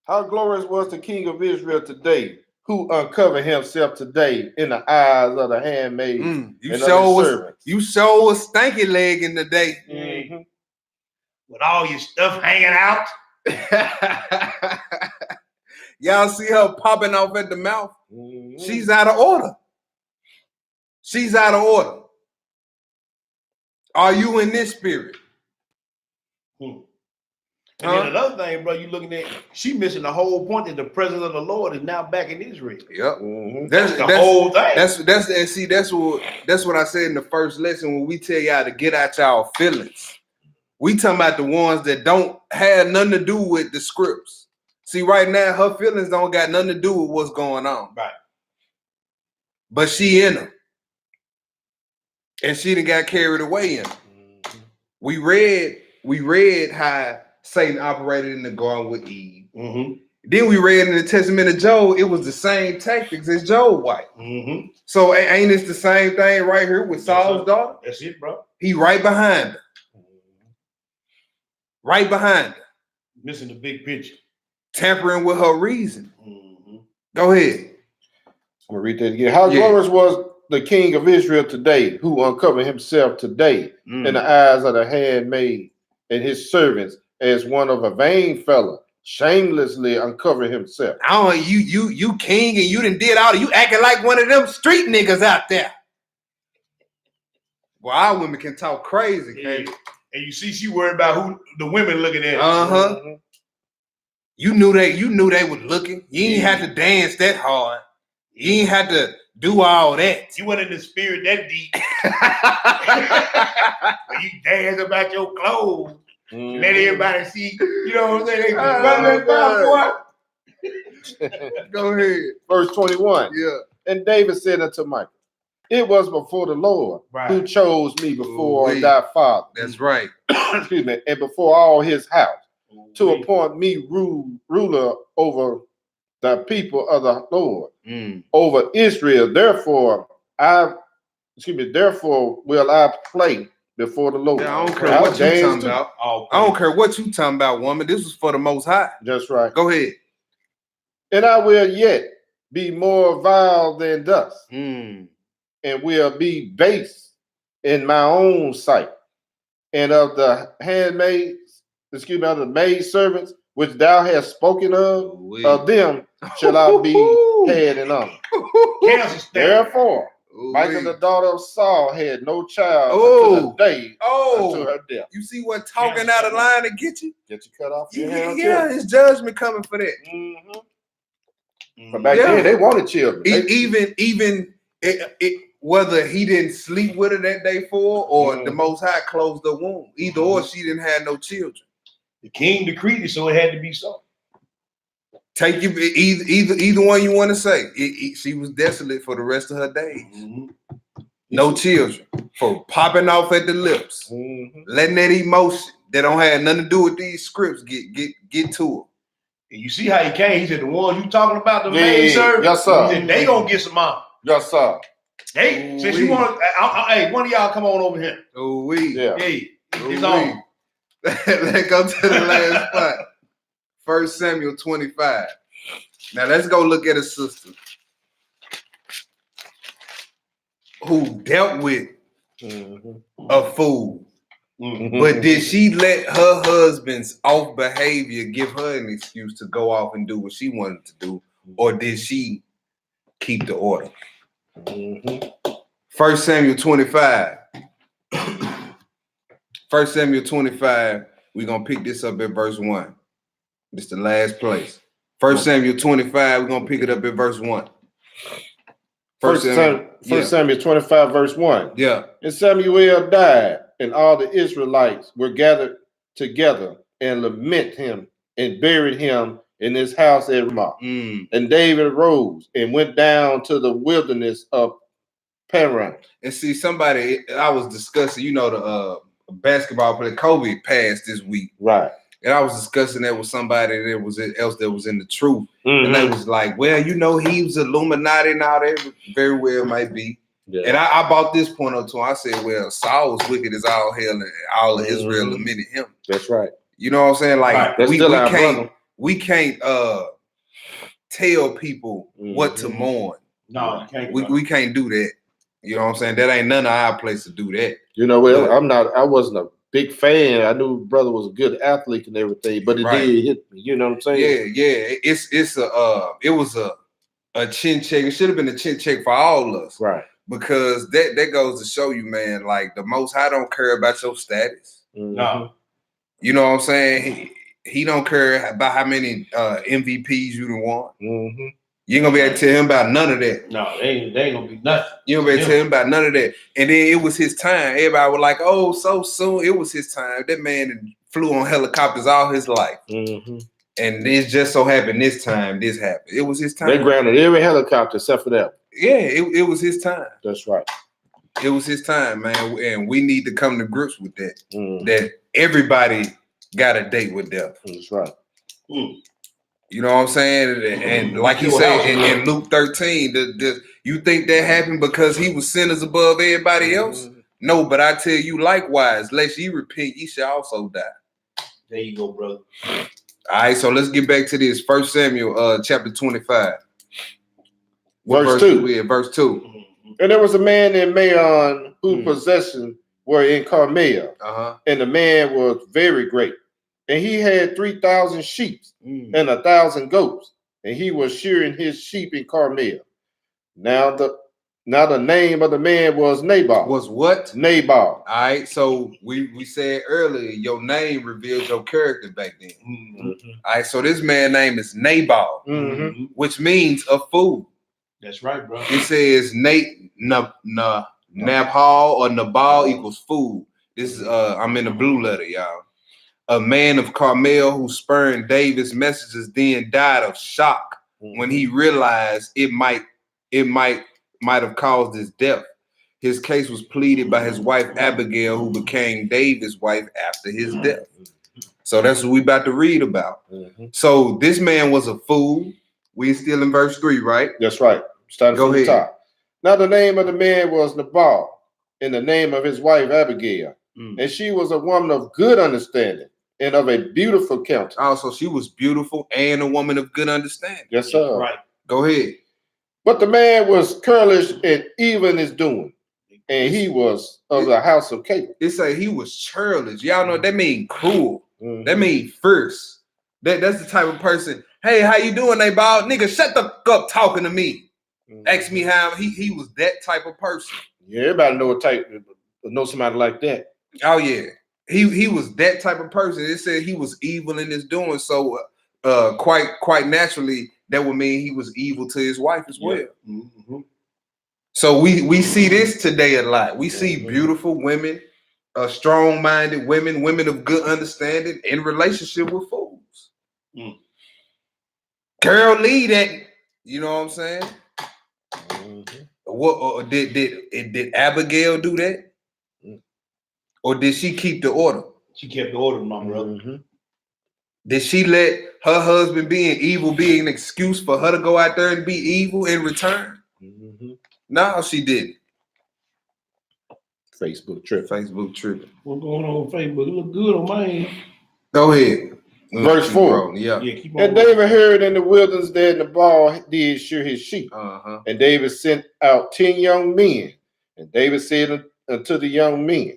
How glorious was the king of Israel today, who uncovered himself today in the eyes of the handmaids and of the servants. You show a stanky leg in the day. With all your stuff hanging out. Y'all see her popping off at the mouth? She's out of order. She's out of order. Are you in this spirit? And then another thing, bro, you looking at, she missing the whole point that the presence of the Lord is now back in Israel. Yep. That's the whole thing. That's what I said in the first lesson when we tell y'all to get out y'all feelings. We talking about the ones that don't have nothing to do with the scripts. See, right now, her feelings don't got nothing to do with what's going on. Right. But she in them. And she done got carried away in them. We read how Satan operated in the garden with Eve. Then we read in the Testament of Job, it was the same tactics as Job's wife. So ain't this the same thing right here with Saul's daughter? That's it, bro. He right behind her. Right behind her. Missing the big picture. Tampering with her reason. Go ahead. I'm going to read that again. How glorious was the king of Israel today, who uncovered himself today in the eyes of the handmaid and his servants, as one of a vain fella, shamelessly uncover himself. You king, and you done did all you acting like one of them street niggas out there. Well, our women can talk crazy, And you see, she worried about who the women looking at. You knew they was looking. You ain't had to dance that hard. You ain't had to do all that. You went in the spirit that deep. When you dance about your clothes. Let everybody see, you know what I'm saying? Go ahead. Verse 21. Yeah. And David said unto Michal, it was before the Lord who chose me before thy father. That's right. Excuse me. And before all his house, to appoint me ruler over the people of the Lord, over Israel. Therefore will I play before the Lord. Yeah, I don't care what you talking about. I don't care what you talking about, woman. This was for the Most High. That's right. Go ahead. And I will yet be more vile than dust, and will be base in my own sight. And of the of the maid servants which thou hast spoken of them shall I be head and honor. Therefore, Michal, the daughter of Saul, had no child until the day unto her death. You see what talking out of line to get you? Get you cut off. Yeah, it's judgment coming for that. But back then, they wanted children. Even whether he didn't sleep with her that day or the Most High closed the womb. Either or, she didn't have no children. The king decreed it, so it had to be so. Take you either one you want to say. She was desolate for the rest of her days. No children. For popping off at the lips. Letting that emotion that don't have nothing to do with these scripts get to her. And you see how he came. He said, the ones you talking about, the maid servants, yes, sir. He said, they gonna get some mom. Yes, sir. Hey, since you want, hey, one of y'all come on over here. It's on. Let's go to the last spot. 1 Samuel 25. Now let's go look at a sister who dealt with a fool. But did she let her husband's off behavior give her an excuse to go off and do what she wanted to do? Or did she keep the order? 1 Samuel 25. 1 Samuel 25. We're going to pick this up at verse 1. This is the last place. 1 Samuel 25. We're going to pick it up at verse 1. 1 Samuel 25, verse 1. Yeah. And Samuel died, and all the Israelites were gathered together and lament him and buried him in his house at Ramah. And David rose and went down to the wilderness of Paran. And see, somebody I was discussing, the basketball player Kobe passed this week. Right. And I was discussing that with somebody that was in the truth. And they was like, well, he was Illuminati and all that. Very well might be. Yeah. And I brought this point up to him. I said, well, Saul was wicked as all hell and all of Israel lamented him. That's right. You know what I'm saying? Like, right. we can't tell people what to mourn. No, we can't do that. You know what I'm saying? That ain't none of our place to do that. I wasn't a big fan. I knew brother was a good athlete and everything, but it did hit me. You know what I'm saying? Yeah. It was a chin check. It should have been a chin check for all of us. Right. Because that goes to show you, man, like the Most High don't care about your status. No. You know what I'm saying? He don't care about how many MVPs you done won. You ain't gonna be able to tell him about none of that. No, they ain't gonna be nothing. You ain't gonna be able to tell him about none of that. And then it was his time. Everybody was like, oh, so soon. It was his time. That man flew on helicopters all his life. And it just so happened this time, this happened. It was his time. They grounded every helicopter except for that. Yeah, it was his time. That's right. It was his time, man. And we need to come to grips with that. That everybody got a date with death. That's right. You know what I'm saying? And like he said in Luke 13, you think that happened because he was sinners above everybody else? No, but I tell you likewise, lest ye repent, ye shall also die. There you go, brother. All right, so let's get back to this. 1 Samuel chapter 25. Verse 2. Verse 2. And there was a man in Maon whose possessions were in Carmel, and the man was very great. And he had 3,000 sheep and 1,000 goats, and he was shearing his sheep in Carmel. Now the name of the man was Nabal. Was what? Nabal. All right, so we said earlier, your name reveals your character back then. All right, so this man's name is Nabal, which means a fool. That's right, bro. It says Nabal or Nabal equals fool. This is I'm in the blue letter, y'all. A man of Carmel who spurned David's messages then died of shock when he realized it might have caused his death. His case was pleaded by his wife Abigail, who became David's wife after his death. So that's what we about to read about. Mm-hmm. So this man was a fool. We still in verse 3, right? That's right. Starting Go from ahead. the top. Now the name of the man was Nabal, and the name of his wife Abigail. And she was a woman of good understanding and of a beautiful countenance. Also, she was beautiful and a woman of good understanding. Yes, sir. Right. Go ahead. But the man was careless and evil in his doing, and he was of the house of Caleb. It say he was churlish. Y'all know that mean cruel. Mm-hmm. That mean fierce. That's the type of person. Hey, how you doing, Nabal? Nigga, shut the fuck up talking to me. Mm-hmm. Ask me how he was that type of person. Yeah, everybody know somebody like that. Oh yeah, he was that type of person. It said he was evil in his doing. So quite naturally, that would mean he was evil to his wife as well. Mm-hmm. So we see this today a lot. We see beautiful women, strong-minded women, women of good understanding in relationship with fools. Girl, lead that. You know what I'm saying? Mm-hmm. What did Abigail do that? Or did she keep the order? She kept the order, my brother. Mm-hmm. Did she let her husband being evil be an excuse for her to go out there and be evil in return? Mm-hmm. No, she didn't. Facebook tripping. What's going on Facebook? It look good on mine. Go ahead. Verse 4. Yeah. Keep on And David heard in the wilderness that Nabal did shear his sheep. Uh-huh. And David sent out 10 young men. And David said unto the young men,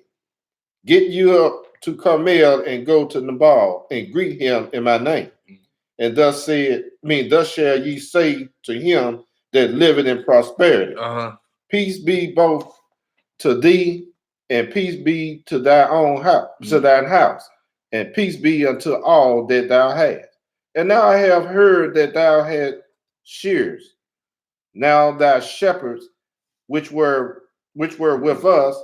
get you up to Carmel and go to Nabal and greet him in my name. And thus shall ye say to him that liveth in prosperity. Uh-huh. Peace be both to thee, and peace be to thy own house, to thine house, and peace be unto all that thou hast. And now I have heard that thou had shears. Now thy shepherds, which were with us,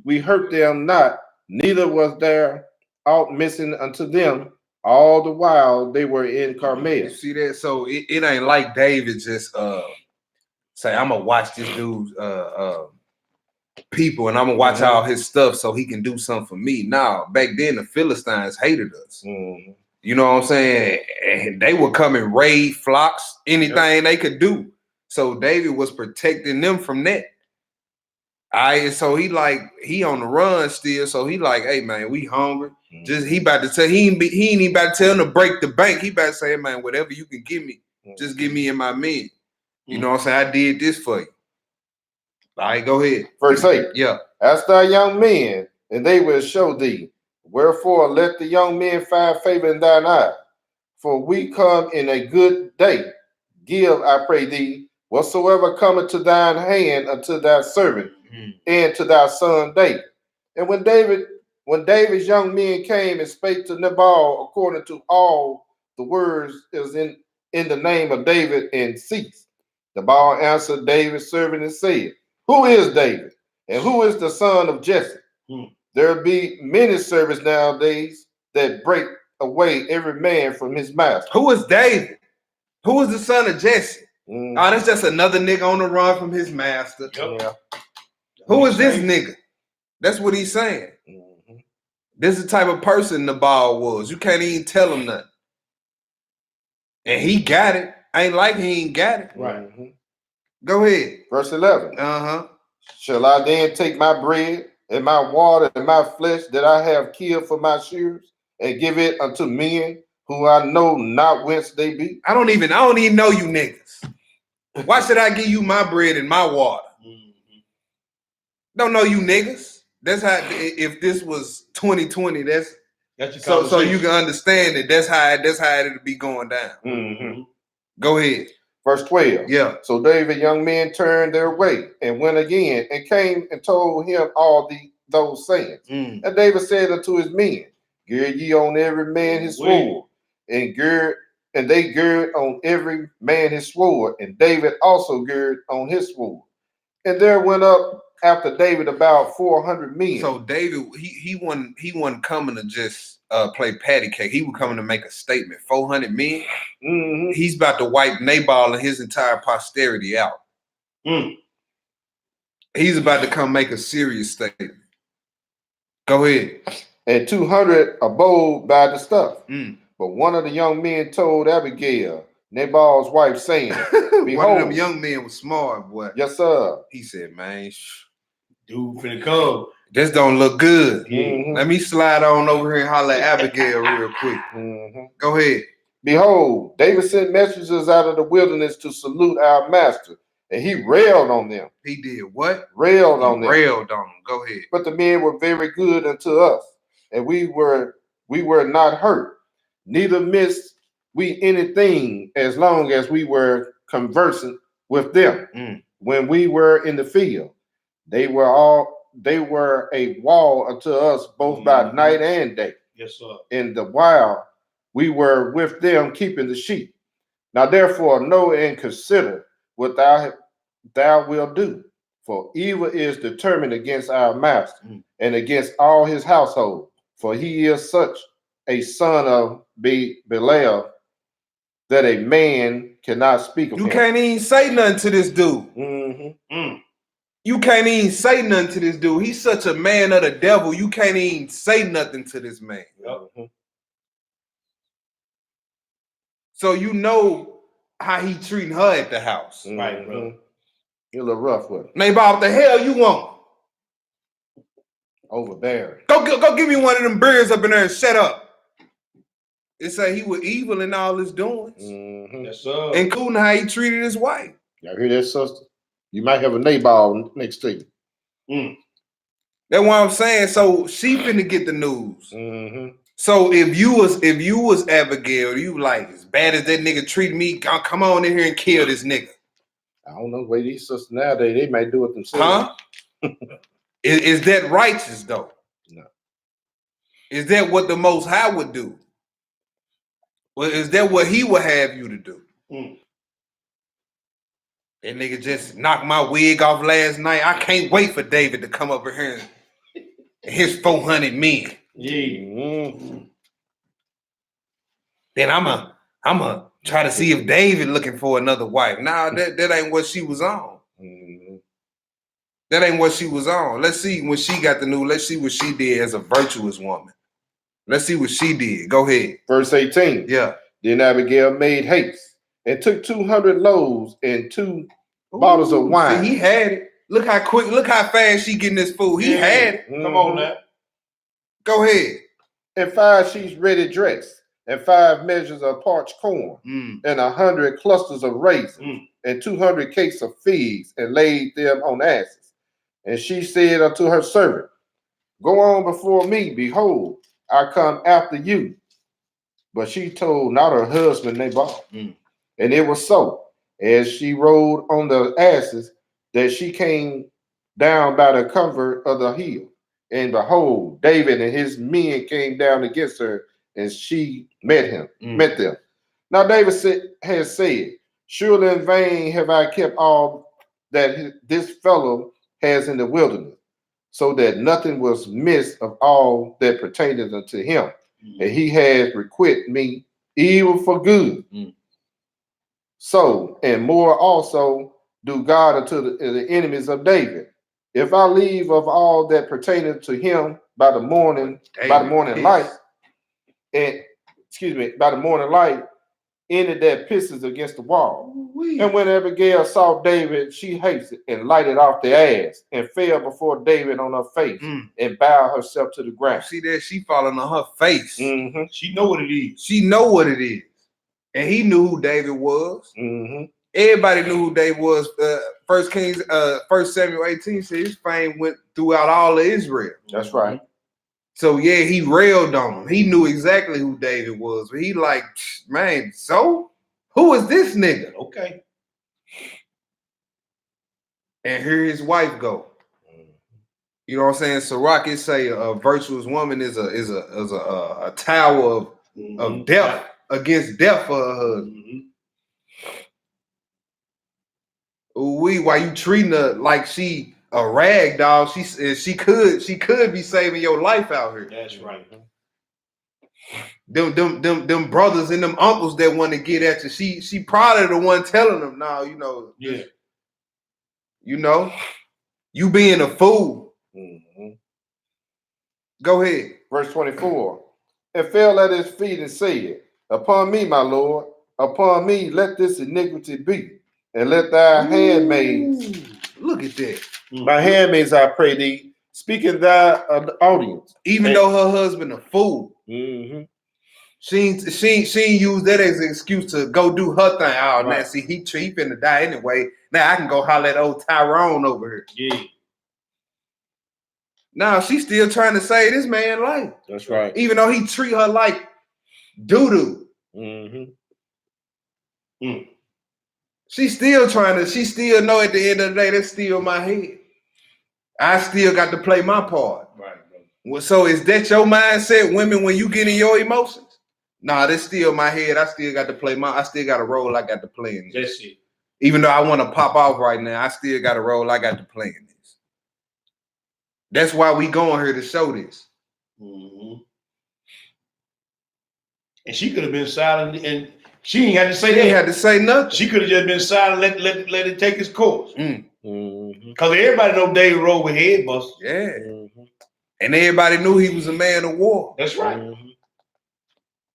we hurt them not, neither was there aught missing unto them all the while they were in Carmel. You see that? So it ain't like David just say, I'm gonna watch this dude's people and I'm gonna watch all his stuff so he can do something for me. Now, back then the Philistines hated us. Mm-hmm. You know what I'm saying? And they would come and raid flocks, anything they could do. So David was protecting them from that. So he on the run still. So he like, hey man, we hungry. Just he about to tell he ain't even about to tell him to break the bank. He about to say, hey, man, whatever you can give me, just give me and my men. You know what I'm saying? I did this for you. All right, go ahead. Verse 8. Yeah. Ask thy young men, and they will show thee. Wherefore let the young men find favor in thine eye. For we come in a good day. Give, I pray thee, whatsoever cometh to thine hand unto thy servant and to thy son David. And when David's young men came and spake to Nabal according to all the words is in the name of David and ceased. Nabal answered David's servant and said, who is David? And who is the son of Jesse? There be many servants nowadays that break away every man from his master. Who is David? Who is the son of Jesse? Oh, that's just another nigga on the run from his master. Yeah. Who is this nigga? That's what he's saying. This is the type of person Nabal was. You can't even tell him nothing. And he got it. Ain't like he ain't got it. Right. Go ahead. Verse 11. Shall I then take my bread and my water and my flesh that I have killed for my shears and give it unto men who I know not whence they be? I don't even know you niggas. Why should I give you my bread and my water? Don't know you niggas. That's how. If this was 2020, that's your so you can understand it. That's how it'll be going down. Go ahead. Verse 12. Yeah. So David young men turned their way and went again and came and told him all those sayings. And David said unto his men, gird ye on every man his sword, and they gird on every man his sword, and David also gird on his sword. And there went up after David about 400 men. So David, he wasn't coming to just play patty cake. He was coming to make a statement. 400 men. He's about to wipe Nabal and his entire posterity out. He's about to come make a serious statement. Go ahead. and 200 abode by the stuff. Mm. But one of the young men told Abigail, Nabal's wife, saying, One of Behold, them young men was smart, boy. yes, sir. He said, man, Dude finna come. this don't look good. Mhm. Let me slide on over here and holler at Abigail real quick. Mhm. Go ahead. Behold, David sent messengers out of the wilderness to salute our master, and he railed on them. He did what? Railed on them. Railed on them. Go ahead. But the men were very good unto us, and we were not hurt, neither missed we anything as long as we were conversant with them. Mm. When we were in the field, they were a wall unto us both by night and day. Yes, sir. In the while we were with them keeping the sheep. Now therefore know and consider what thou wilt do. For evil is determined against our master and against all his household. For he is such a son of Belial that a man cannot speak of him. You can't even say nothing to this dude. Mm-hmm. You can't even say nothing to this dude. He's such a man of the devil. You can't even say nothing to this man. Mm-hmm. So you know how he treating her at the house. Mm-hmm. Right, bro. You're a little rough with him. Neighbor, what the hell you want? Overbearing. Go give me one of them beers up in there and shut up. It say he was evil in all his doings. Mm-hmm. Yes, sir. Including how he treated his wife. Y'all hear that, sister? You might have a Nabal next to you. That's what I'm saying. So she finna get the news. Mm-hmm. So if you was Abigail, you like, as bad as that nigga treated me, come on in here and kill this nigga. I don't know the way these sisters nowadays, they might do it themselves. Huh? Is that righteous though? No. Is that what the Most High would do? Well, is that what he would have you to do? That nigga just knocked my wig off last night. I can't wait for David to come up here and his 400 men. Yeah. Mm-hmm. Then I'm try to see if David looking for another wife. Nah, that ain't what she was on. Mm-hmm. That ain't what she was on. Let's see when she got the news. Let's see what she did as a virtuous woman. Let's see what she did. Go ahead. Verse 18. Yeah. Then Abigail made haste and took 200 loaves and 2 bottles of wine. See, he had it. Look how quick, look how fast she getting this food. He had it. Mm-hmm. Come on now. Go ahead. And 5 sheets ready dressed, and 5 measures of parched corn, and 100 clusters of raisins, and 200 cakes of figs, and laid them on asses. And she said unto her servant, Go on before me, behold, I come after you. But she told not her husband Nabal. And it was so, as she rode on the asses, that she came down by the covert of the hill. And behold, David and his men came down against her, and she met them. Now David has said, Surely in vain have I kept all that this fellow has in the wilderness, so that nothing was missed of all that pertained unto him. And he has requited me evil for good. So, and more also do God unto the enemies of David. If I leave of all that pertaineth to him by the morning light, any that pisses against the wall. And when Abigail saw David, she hastened and lighted off the ass and fell before David on her face and bowed herself to the ground. See that she falling on her face. Mm-hmm. She know what it is. She know what it is. And he knew who David was. Mm-hmm. Everybody knew who David was. 1 Samuel 18 says his fame went throughout all of Israel. That's right. So yeah, he railed on him. He knew exactly who David was. But he like, man, so who is this nigga? Okay. And here his wife go. You know what I'm saying? Sirach, it say a virtuous woman is a tower of death against death for her husband. Why you treating her like she a rag doll? She could be saving your life out here. That's right. Them brothers and them uncles that want to get at you. She probably the one telling them now. Yeah. You being a fool. Mm-hmm. Go ahead. Verse 24. And fell at his feet and said, Upon me, my Lord, upon me let this iniquity be, and let thy handmaid, Look at that. my handmaids, I pray thee, speak in thy audience. Even though her husband a fool, she ain't use that as an excuse to go do her thing. Oh, now see, he finna die anyway. Now I can go holler at old Tyrone over here. Yeah. Now she's still trying to save this man's life. That's right. Even though he treat her like doo-doo. She still know at the end of the day, that's still my head. I still got to play my part. Right. Well, so is that your mindset, women, when you get in your emotions? Nah, that's still my head. I still got to play I still got a role I got to play in this. That's it. Even though I want to pop off right now, I still got a role I got to play in this. That's why we going here to show this. And she could have been silent, and she ain't had to say She that. ain't had to say nothing. She could have just been silent, let it take its course. Because everybody know Dave rolled with head busters. Yeah. And everybody knew he was a man of war. That's right.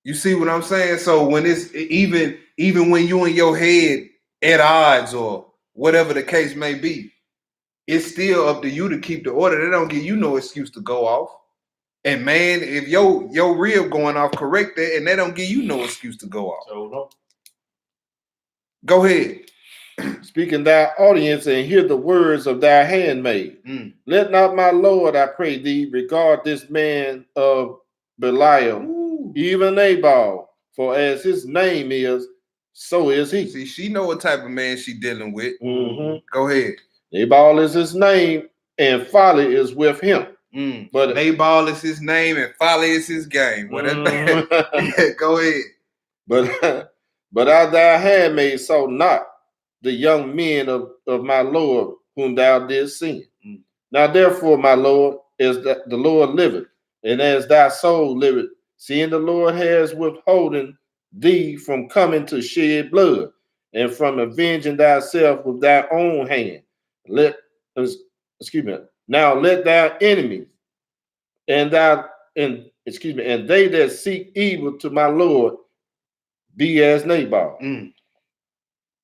You see what I'm saying? So when it's even when you in your head at odds or whatever the case may be, it's still up to you to keep the order. They don't give you no excuse to go off. And man, if your rib going off, correct that, and they don't give you no excuse to go off. So no. Go ahead. Speak in thy audience and hear the words of thy handmaid. Let not my Lord, I pray thee, regard this man of Belial, even Nabal, for as his name is, so is he. See, she know what type of man she dealing with. Go ahead. Nabal is his name, and folly is with him. But Nabal is his name, and folly is his game. Go ahead. But I thy handmaid saw not the young men of my Lord whom thou didst send. Now therefore, my Lord, as the Lord liveth, and as thy soul liveth, seeing the Lord has withholden thee from coming to shed blood, and from avenging thyself with thy own hand. Now let thy enemies and they that seek evil to my Lord be as Nabal.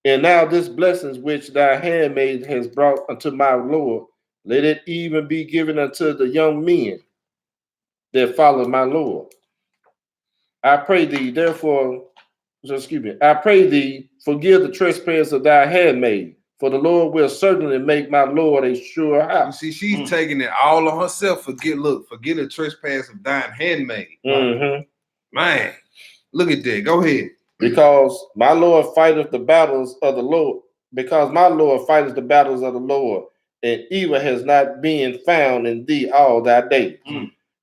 And now this blessings which thy handmaid has brought unto my Lord, let it even be given unto the young men that follow my Lord. I pray thee, therefore, I pray thee, forgive the trespass of thy handmaid, for the Lord will certainly make my Lord a sure house. You see, she's taking it all on herself. Forget the trespass of thine handmaid. Man, look at that. Go ahead. Because my Lord fighteth the battles of the Lord. Because my Lord fighteth the battles of the Lord, and evil has not been found in thee all thy days.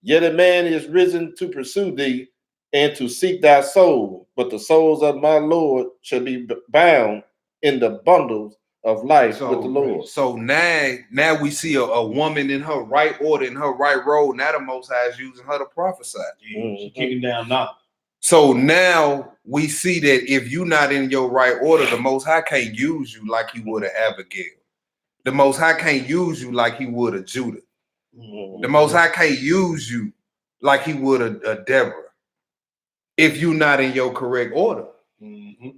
Yet a man is risen to pursue thee and to seek thy soul, but the souls of my Lord shall be bound in the bundles of life with the Lord. So now we see a woman in her right order, in her right role. Now the Most High is using her to prophesy. She kicking down now. So now we see that if you're not in your right order, the Most High can't use you like he would a Abigail. The Most High can't use you like he would a Judah. The Most High can't use you like he would a Deborah if you're not in your correct order.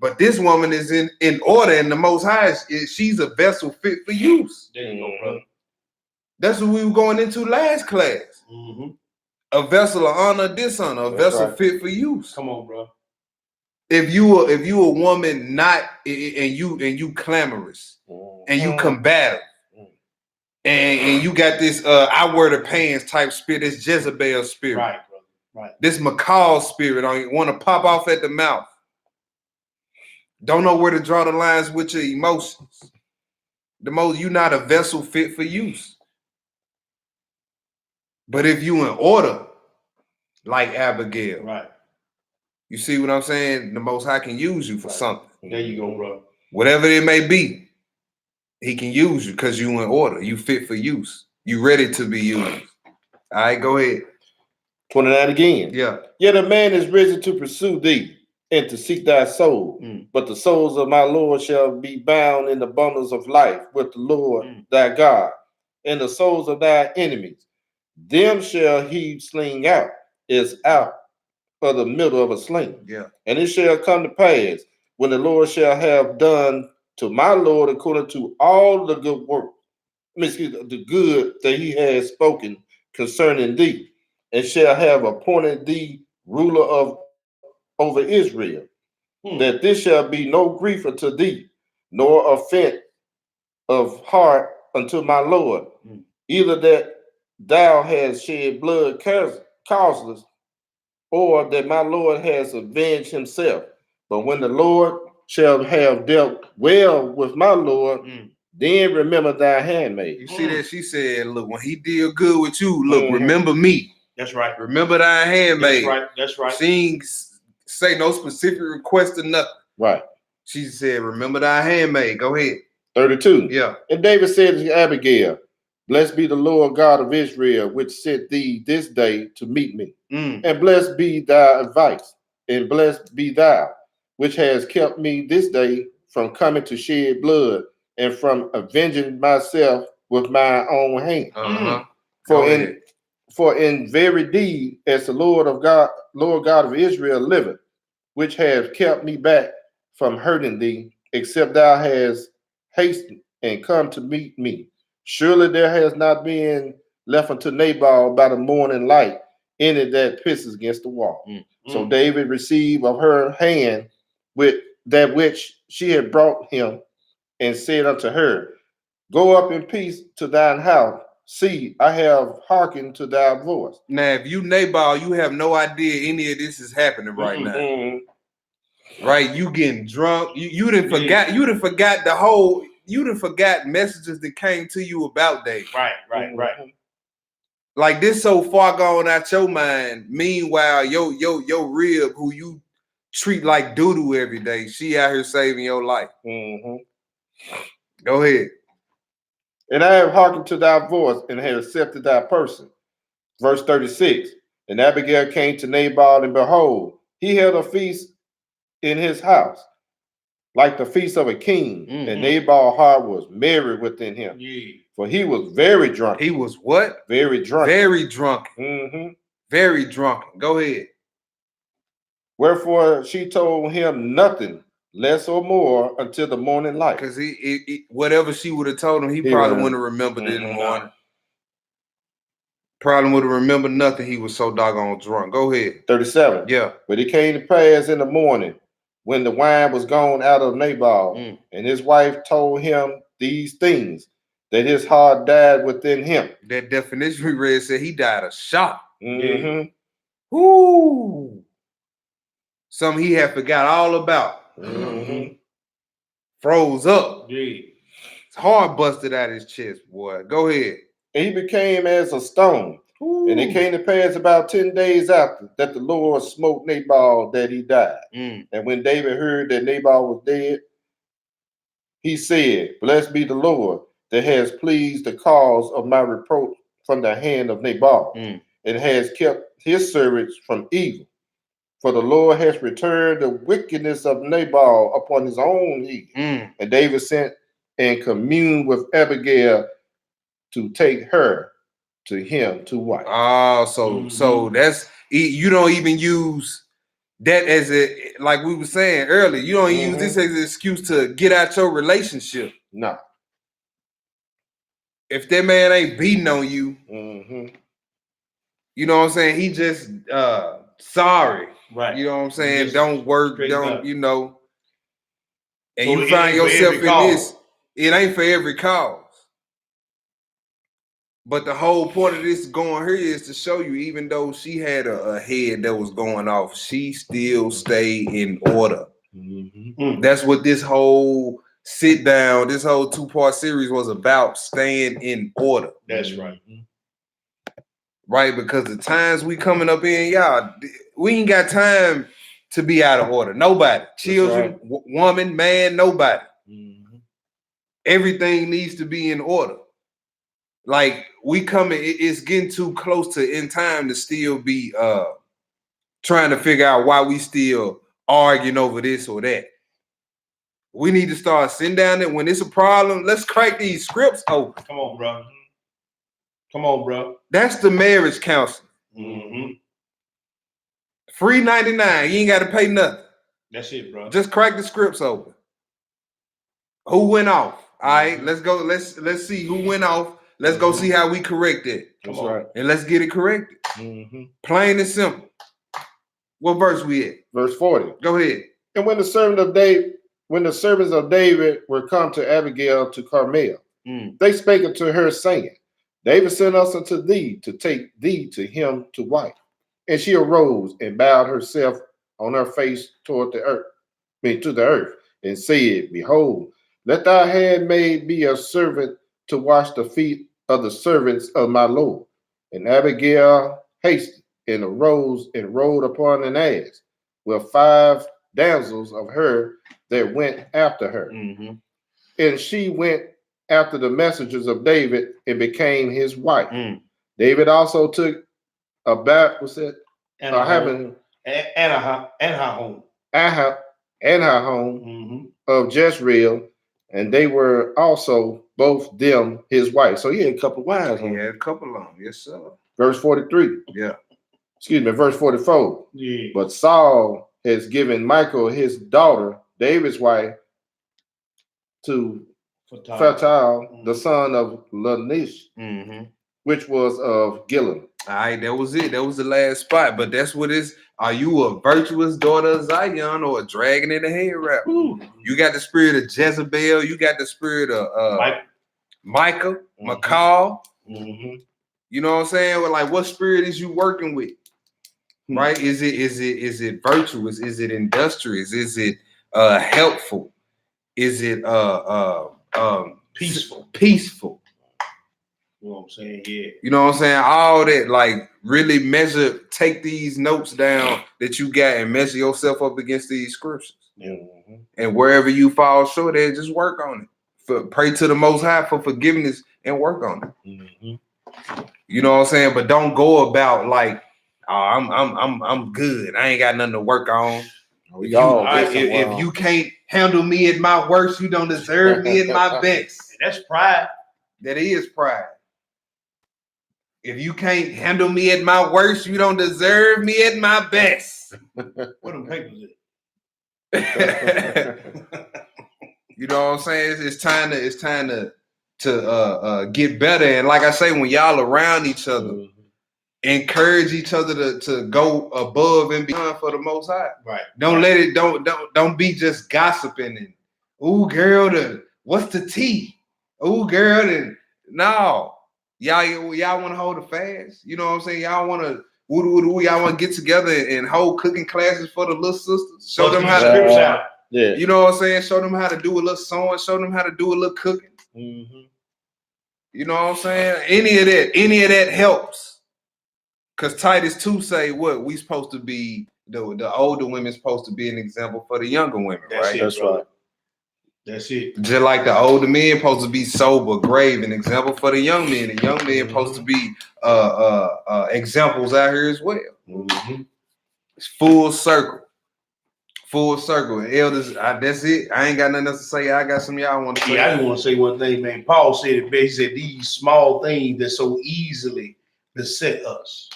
But this woman is in order, and the Most High, she's a vessel fit for use. There you go, brother. That's what we were going into last class. A vessel of honor, dishonor, a vessel fit for use. Come on, bro. If you a woman not and you clamorous and you combative and you got this I wear the pants type spirit, this Jezebel spirit, right, brother, right? This macaw spirit, on want to pop off at the mouth. Don't know where to draw the lines with your emotions. You're not a vessel fit for use. But if you in order, like Abigail, right? You see what I'm saying? The Most High can use you for something. There you go, bro. Whatever it may be, he can use you because you in order. You fit for use. You ready to be used. All right, go ahead. 29 again. Yeah. Yet a man is risen to pursue thee and to seek thy soul. But the souls of my Lord shall be bound in the bundles of life with the Lord thy God. And the souls of thy enemies, them shall he sling out is out of the middle of a sling. Yeah. And it shall come to pass when the Lord shall have done to my Lord according to all the good work, the good that he has spoken concerning thee, and shall have appointed thee ruler over Israel, that this shall be no grief unto thee, nor offense of heart unto my Lord, either that thou hast shed blood causeless, or that my Lord has avenged himself. But when the Lord shall have dealt well with my Lord, then remember thy handmaid. You see that? She said, look, when he did good with you, look, remember me. That's right. Remember thy handmaid. That's right. That's right. She ain't say no specific request or nothing. Right. She said, remember thy handmaid. Go ahead. 32. Yeah. And David said to Abigail, blessed be the Lord God of Israel, which sent thee this day to meet me. And blessed be thy advice, and blessed be thou, which has kept me this day from coming to shed blood, and from avenging myself with my own hand. For in very deed, as the Lord God of Israel liveth, which has kept me back from hurting thee, except thou hast hastened and come to meet me. Surely there has not been left unto Nabal by the morning light any that pisses against the wall. So David received of her hand with that which she had brought him, and said unto her, go up in peace to thine house. See, I have hearkened to thy voice. Now, if you Nabal, you have no idea any of this is happening right now. Right? You getting drunk. You didn't forgot. You done forgot the whole. You done forgot messages that came to you about David. Right. Like this so far gone out your mind. Meanwhile, your rib, who you treat like doo-doo every day, she out here saving your life. Go ahead. And I have hearkened to thy voice, and have accepted thy person. Verse 36. And Abigail came to Nabal, and behold, he held a feast in his house, like the feast of a king. And Nabal's heart was merry within him. For he was very drunk. He was what? Very drunk. Very drunk. Very drunk. Go ahead. Wherefore she told him nothing, less or more, until the morning light. Because he whatever she would have told him, he probably wouldn't have remembered it in the morning. Probably would have remembered nothing. He was so doggone drunk. Go ahead. 37. Yeah. But it came to pass in the morning, when the wine was gone out of Nabal, and his wife told him these things, that his heart died within him. That definition we read said he died of shock. Whoo! Something he had forgot all about. Froze up. His heart busted out his chest, boy. Go ahead. And he became as a stone. And it came to pass about 10 days after that the Lord smote Nabal that he died. And when David heard that Nabal was dead, he said, blessed be the Lord that has pleased the cause of my reproach from the hand of Nabal, and has kept his servants from evil. For the Lord has returned the wickedness of Nabal upon his own head. And David sent and communed with Abigail to take her to him to wife. Oh, so that's, you don't even use that as a, like we were saying earlier, you don't use this as an excuse to get out your relationship. No. If that man ain't beating on you, you know what I'm saying? He just sorry. Right. You know what I'm saying? Don't work, don't, you know. And So you find yourself in this, it ain't for every cause. But the whole point of this going here is to show you, even though she had a head that was going off, she still stayed in order. That's what this whole sit down, this whole 2-part series was about, staying in order. That's right. Right? Because the times we coming up in, y'all, we ain't got time to be out of order. Nobody. Children, woman, man, nobody. Everything needs to be in order. Like we coming, it's getting too close to in time to still be trying to figure out why we still arguing over this or that. We need to start sitting down there when it's a problem. Let's crack these scripts open. Come on, bro. Come on, bro. That's the marriage counseling. Free 99. You ain't got to pay nothing. That's it, bro. Just crack the scripts open. Who went off? All right, let's go. Let's see who went off. Let's go see how we correct it. That's right. And let's get it corrected. Plain and simple. What verse we at? Verse 40. Go ahead. And when the servants of David were come to Abigail to Carmel, they spake unto her, saying, David sent us unto thee to take thee to him to wife. And she arose and bowed herself on her face toward the earth, to the earth, and said, Behold, let thy handmaid be a servant to wash the feet of the servants of my Lord. And Abigail hasted and arose and rode upon an ass with 5 damsels of her that went after her. And she went after the messengers of David and became his wife. David also took a bath, what's that? And her home of Jezreel, and they were also both them his wife. So he had a couple of wives. He had a couple of them, yes, sir. Verse 43. Yeah. Excuse me, verse 44. Yeah. But Saul has given Michal his daughter, David's wife, to Fatal, the son of Lanish, which was of Gilon. All right, that was it. That was the last spot. But that's what it's. Are you a virtuous daughter of Zion or a dragon in the head wrap? You got the spirit of Jezebel. You got the spirit of Micah, Michal. You know what I'm saying? Well, like, what spirit is you working with? Right? Is it virtuous? Is it industrious? Is it helpful? Is it peaceful? Peaceful. You know what I'm saying? Yeah. You know what I'm saying? All that, like, really measure, take these notes down that you got and measure yourself up against these scriptures. And wherever you fall short at, just work on it. Pray to the Most High for forgiveness and work on it. You know what I'm saying? But don't go about like, oh, I'm good. I ain't got nothing to work on. If you can't handle me at my worst, you don't deserve me at my best. That's pride. That is pride. If you can't handle me at my worst, you don't deserve me at my best. What them papers You know what I'm saying? It's time to get better. And like I say, when y'all around each other, encourage each other to go above and beyond for the Most High. Right. Don't let it. Don't be just gossiping and ooh, girl, what's the tea? Ooh, girl, no. Y'all want to hold a fast? You know what I'm saying? Y'all want to y'all want to get together and hold cooking classes for the little sisters? Show them how to you know what I'm saying? Show them how to do a little sewing. Show them how to do a little cooking. You know what I'm saying? Any of that helps. Because Titus 2 say what? We supposed to be, the older women supposed to be an example for the younger women, right? That's right. That's it. Just like the older men supposed to be sober, grave, an example for the young men. The young men supposed to be examples out here as well. It's full circle. Full circle. And elders, that's it. I ain't got nothing else to say. I got some y'all want to say. Yeah, I just want to say one thing, man. Paul said it best. He said these small things that so easily beset us.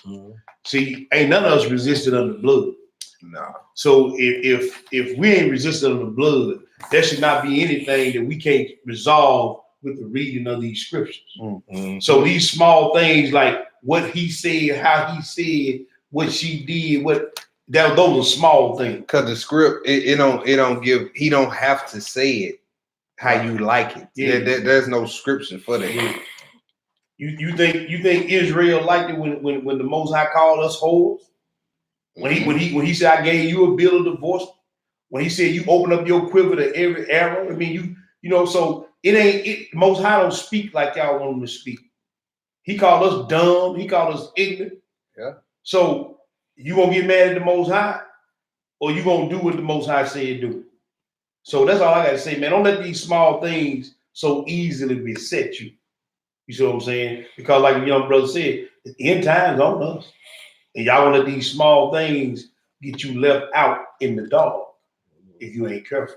See, ain't none of us resisted under blood. No. So if we ain't resisted under blood, there should not be anything that we can't resolve with the reading of these scriptures. So these small things like what he said, how he said, what she did, those are small things. Because the script, it don't give, he don't have to say it how you like it. Yeah. There's no scripture for that. You think Israel liked it when the Most High called us whores? When he said, I gave you a bill of divorce, when he said you open up your quiver to every arrow, I mean you know, so Most High don't speak like y'all want him to speak. He called us dumb, he called us ignorant. Yeah. So you gonna get mad at the Most High, or you gonna do what the Most High said do? So that's all I gotta say, man. Don't let these small things so easily beset you. You see what I'm saying? Because like the young brother said, the end time's on us. And y'all want to let these small things get you left out in the dark if you ain't careful.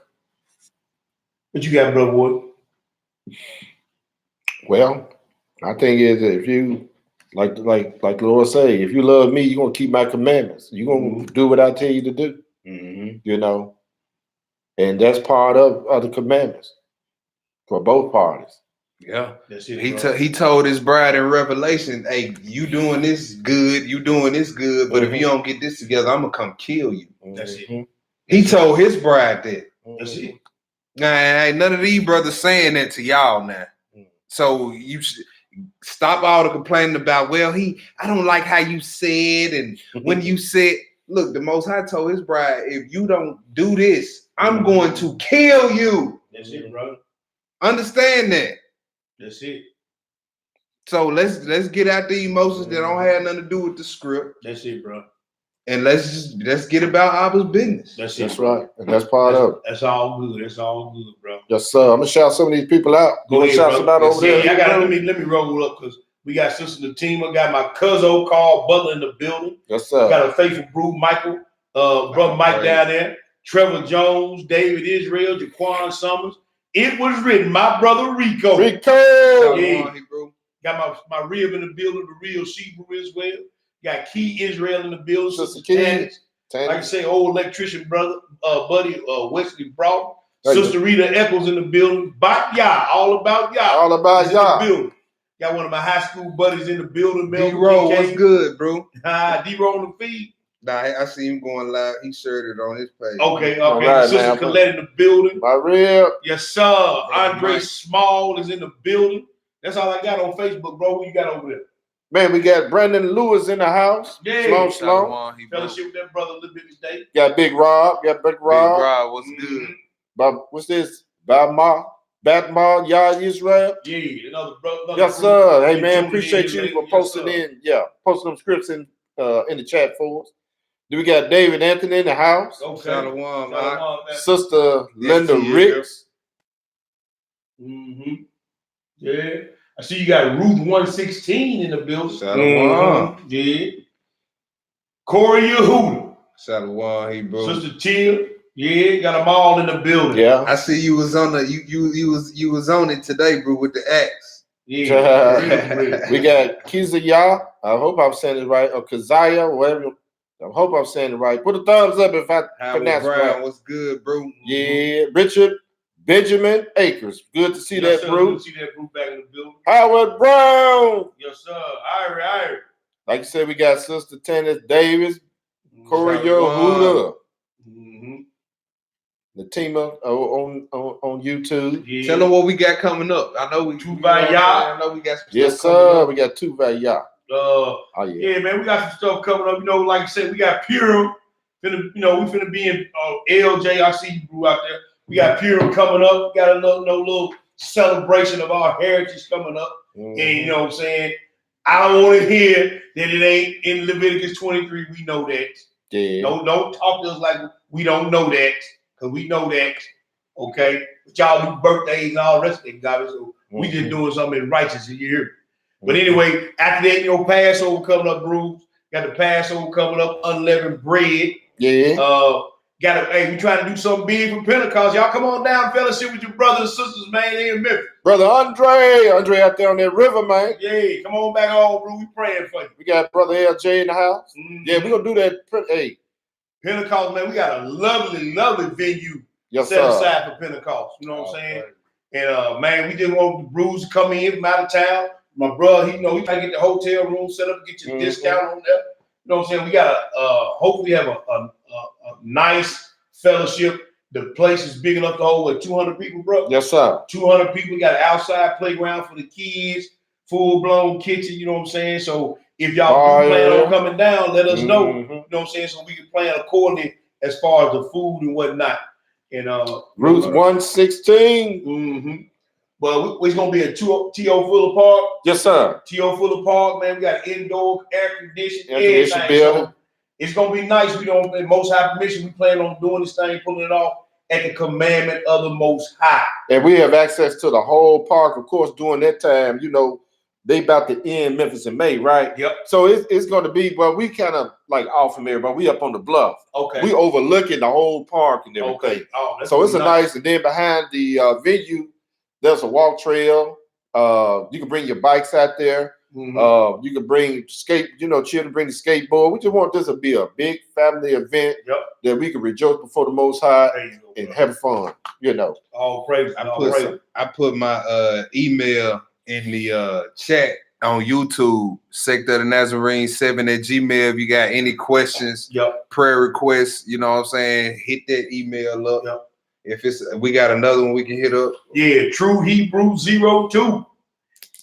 What you got, Brother Wood? Well, I think is if you Like the Lord say, if you love me, you're gonna keep my commandments. You're gonna do what I tell you to do. You know, and that's part of the commandments for both parties. Yeah, That's it, he told his bride in Revelation, "Hey, you doing this good, but if you don't get this together, I'm gonna come kill you." That's it. He told his bride that. That's it. Now, ain't none of these brothers saying that to y'all now. So you should stop all the complaining about, well, I don't like how you said, and when you said, look, the Most High told his bride, if you don't do this, I'm going to kill you. That's it, brother. Understand that. That's it. So let's get out the emotions that don't have nothing to do with the script. That's it, bro. And let's get about our business. That's right. And that's part of it. That's all good. That's all good, bro. Yes, sir. I'm gonna shout some of these people out. Go ahead, shout bro. some out over there. I got let me roll up because we got Sister Natima, got my cousin Carl Butler in the building. Yes, sir. Got a faithful brew, Michael, brother Mike down there, Trevor Jones, David Israel, Jaquan Summers. It was written, my brother Rico. Yeah. Got my rib in the building, the real Hebrew Israel. Got Key Israel in the building, Sister Tannis. Like I say, old electrician brother, buddy Wesley Broughton. Sister Rita Eccles in the building. All about y'all. All about y'all. In the building. Got one of my high school buddies in the building. D-Roll, what's good, bro? D-Roll on the feed. Nah, I see him going live. He shared it on his page. Okay. Right, Sister Colette in the building. My real. Yes, sir. Andre Small is in the building. That's all I got on Facebook, bro. Who you got over there? Man, we got Brandon Lewis in the house. Yeah. Slow. Fellowship with that brother a little bit today. Got Big Rob. Big Rob, what's good? What's this? Batma, Yah Israel. Yeah, another brother. Yes, sir. Hey, man, appreciate you for posting posting them scripts in the chat for us. Then we got David Anthony in the house. Okay. Shalom, Sister Linda Ricks. Yeah. I see you got Ruth 116 in the building. Shalom. Yeah. Corey Yehuda. Shalom, Hebrew. Sister Tia. Yeah, got them all in the building. Yeah. I see you was on the you was on it today, bro, with the axe. Yeah. We got Kizaya. I hope I'm saying it right. Or Kazaya, whatever. I hope I'm saying it right. Put a thumbs up if I pronounce it right. What's good, bro? Yeah. Richard Benjamin Akers. Good to see that, bro. Good to see that, bro, back in the building. Howard Brown. Yes, sir. Irie. Like you said, we got Sister Tannis Davis, Corey Yehuda. The team up on YouTube. Yeah. Tell them what we got coming up. I know we I know we got some yes, stuff sir. We got Tuvaya. Yeah, man, we got some stuff coming up. You know, like I said, we got Purim. We finna be in LJRC brew out there. We got Purim coming up. We got a little celebration of our heritage coming up. And you know what I'm saying? I don't want to hear that it ain't in Leviticus 23. We know that. Yeah. Don't talk to us like we don't know that. Because we know that, okay? But y'all do birthdays and all the rest of that garbage. So we just doing something righteous here. But anyway, after that, Passover coming up, Bruce. Got the Passover coming up, unleavened bread. Yeah. We trying to do something big for Pentecost. Y'all come on down, fellowship with your brothers and sisters, man. They in Memphis. Brother Andre out there on that river, man. Yeah, come on back home, bro. We praying for you. We got Brother LJ in the house. Yeah, we gonna do that. Hey. Pentecost, man, we got a lovely, lovely venue set aside for Pentecost. You know what I'm saying? Right. And man, we just want the brews to come in from out of town. My brother, he trying to get the hotel room set up, get your discount on that. You know what I'm saying? We got hopefully have a nice fellowship. The place is big enough to hold 200 people, bro. Yes, sir. 200 people. We got an outside playground for the kids, full-blown kitchen. You know what I'm saying? So if y'all plan on coming down, let us know. You know what I'm saying? So we can plan accordingly as far as the food and whatnot. And Route 116. But it's gonna be a T.O. Fuller Park. Yes, sir. T.O. Fuller Park, man. We got indoor air conditioning, everything. So it's gonna be nice. We don't Most High permission. We plan on doing this thing, pulling it off at the commandment of the Most High. And we have access to the whole park. Of course, during that time, they about to end Memphis in May, right? Yep. So it's going to be, but we kind of like off from everybody. We up on the bluff. Okay. We overlooking the whole park and everything. Okay. Oh, so it's a nice. And then behind the venue, there's a walk trail. You can bring your bikes out there. You can bring children bring the skateboard. We just want this to be a big family event that we can rejoice before the Most High and have fun. All praise. I put my email in the chat on YouTube, Sector of the Nazarene 7 at Gmail. If you got any questions, prayer requests, you know what I'm saying, hit that email up. If we got another one we can hit up. Yeah, True Hebrew 02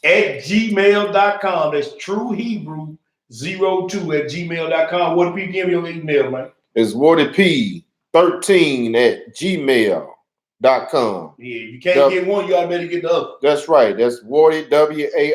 at gmail.com. That's True Hebrew 02 at gmail.com. What if you give me your email, man? It's WardyP13 at gmail.com. Yeah, you can't get one, you ought to better get the other. That's right. That's Wardy,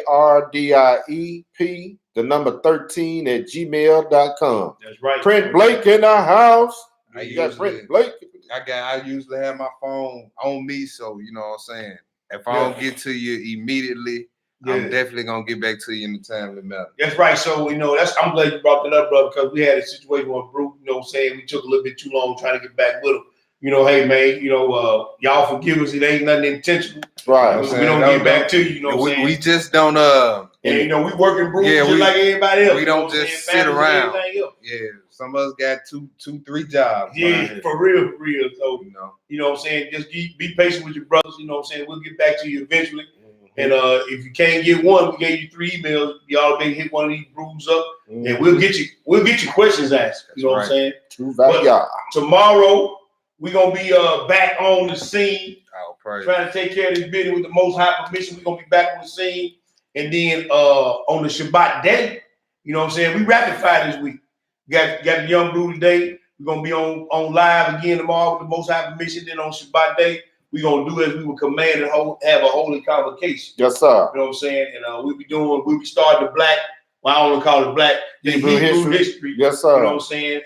WARDIEP, the number 13 at gmail.com. That's right. Print Blake in the house. You got Print Blake. I usually have my phone on me, so you know what I'm saying. If I don't get to you immediately, I'm definitely gonna get back to you in the timely manner. That's right. So I'm glad you brought that up, brother, because we had a situation where Brute, saying we took a little bit too long trying to get back with him. Hey man, y'all forgive us. It ain't nothing intentional. Right. We don't get back to you. We just don't. And we working Brute just like everybody else. We don't just sit around. Yeah. Some of us got two, 3 jobs. Yeah, for real. So, you know what I'm saying? Just be patient with your brothers. You know what I'm saying? We'll get back to you eventually. And if you can't get one, we gave you 3 emails. Y'all may hit one of these brews up, and we'll get you questions asked. You know what I'm saying? But tomorrow we're gonna be back on the scene, trying to take care of this business with the Most High permission. We're gonna be back on the scene, and then on the Shabbat day, you know what I'm saying? We rapid fire this week. Got the young brew today. We're gonna be on live again tomorrow with the Most High permission. Then on Shabbat day, we're gonna do as we were commanded, have a holy convocation. Yes, sir. You know what I'm saying? And we'll be starting the black, I don't want to call it black, the Hebrew history. Yes, sir. You know what I'm saying?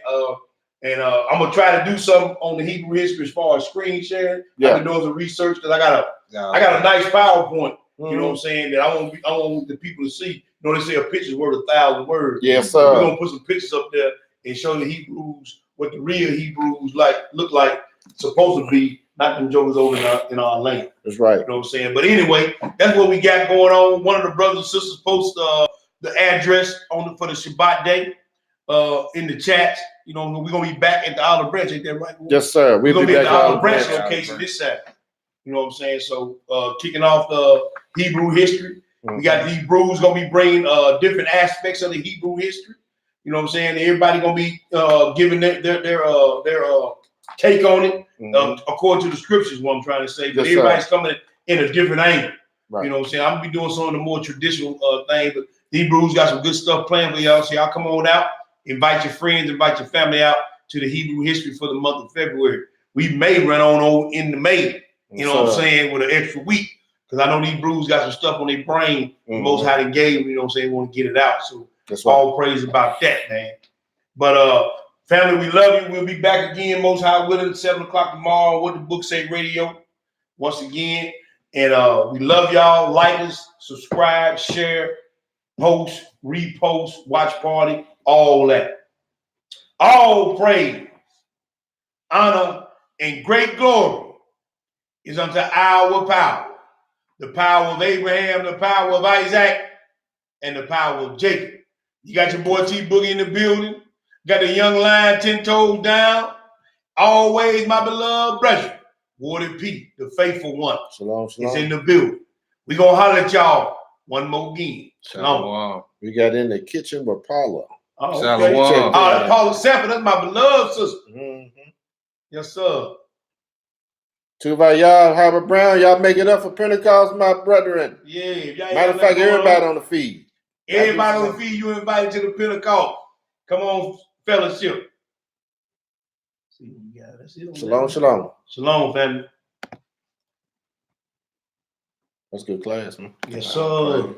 And I'm gonna try to do something on the Hebrew history as far as screen sharing. I've been doing some research because I got a nice PowerPoint. You know what I'm saying? That I want the people to see. They say a picture's worth 1,000 words. Yes, sir. We're gonna put some pictures up there and show the Hebrews what the real Hebrews look like, supposed to be, not them jokers over in our land. That's right. You know what I'm saying? But anyway, that's what we got going on. One of the brothers and sisters post the address for the Shabbat day in the chat. We're gonna be back at the Olive Branch, ain't that right? Yes, sir. We're gonna be at the Olive Branch location this Saturday. You know what I'm saying? So kicking off the Hebrew history. We got these brews gonna be bringing different aspects of the Hebrew history. You know what I'm saying? Everybody gonna be giving their take on it according to the scriptures. What I'm trying to say, but everybody's coming in a different angle. Right. You know what I'm saying? I'm gonna be doing some of the more traditional things, but these brews got some good stuff planned for y'all. So y'all come on out, invite your friends, invite your family out to the Hebrew history for the month of February. We may run on over into May. You know what I'm saying, with an extra week. Because I know these brews got some stuff on their brain. Most High they gave, you know what I'm saying, want to get it out. So all praise about that, man. But family, we love you. We'll be back again, Most High willing, 7 o'clock tomorrow with the Book Say Radio once again. And we love y'all. Like us, subscribe, share, post, repost, watch party, all that. All praise, honor, and great glory is unto our power. The power of Abraham, the power of Isaac, and the power of Jacob. You got your boy T Boogie in the building. Got the young lion 10 toes down. Always my beloved brother, Wardy P, the faithful one. Shalom. Is in the building. We gonna holler at y'all one more again. Shalom. We got in the kitchen with Paula. Oh, okay. That's Paula Sanford. That's my beloved sister. Yes, sir. Y'all, Harbor Brown, y'all make it up for Pentecost, my brethren. Yeah. Matter of fact, everybody on the feed. Everybody on the feed, you invited to the Pentecost. Come on, fellowship. See what we got. That's it. Shalom. Shalom, family. That's good class, man. Yes, sir.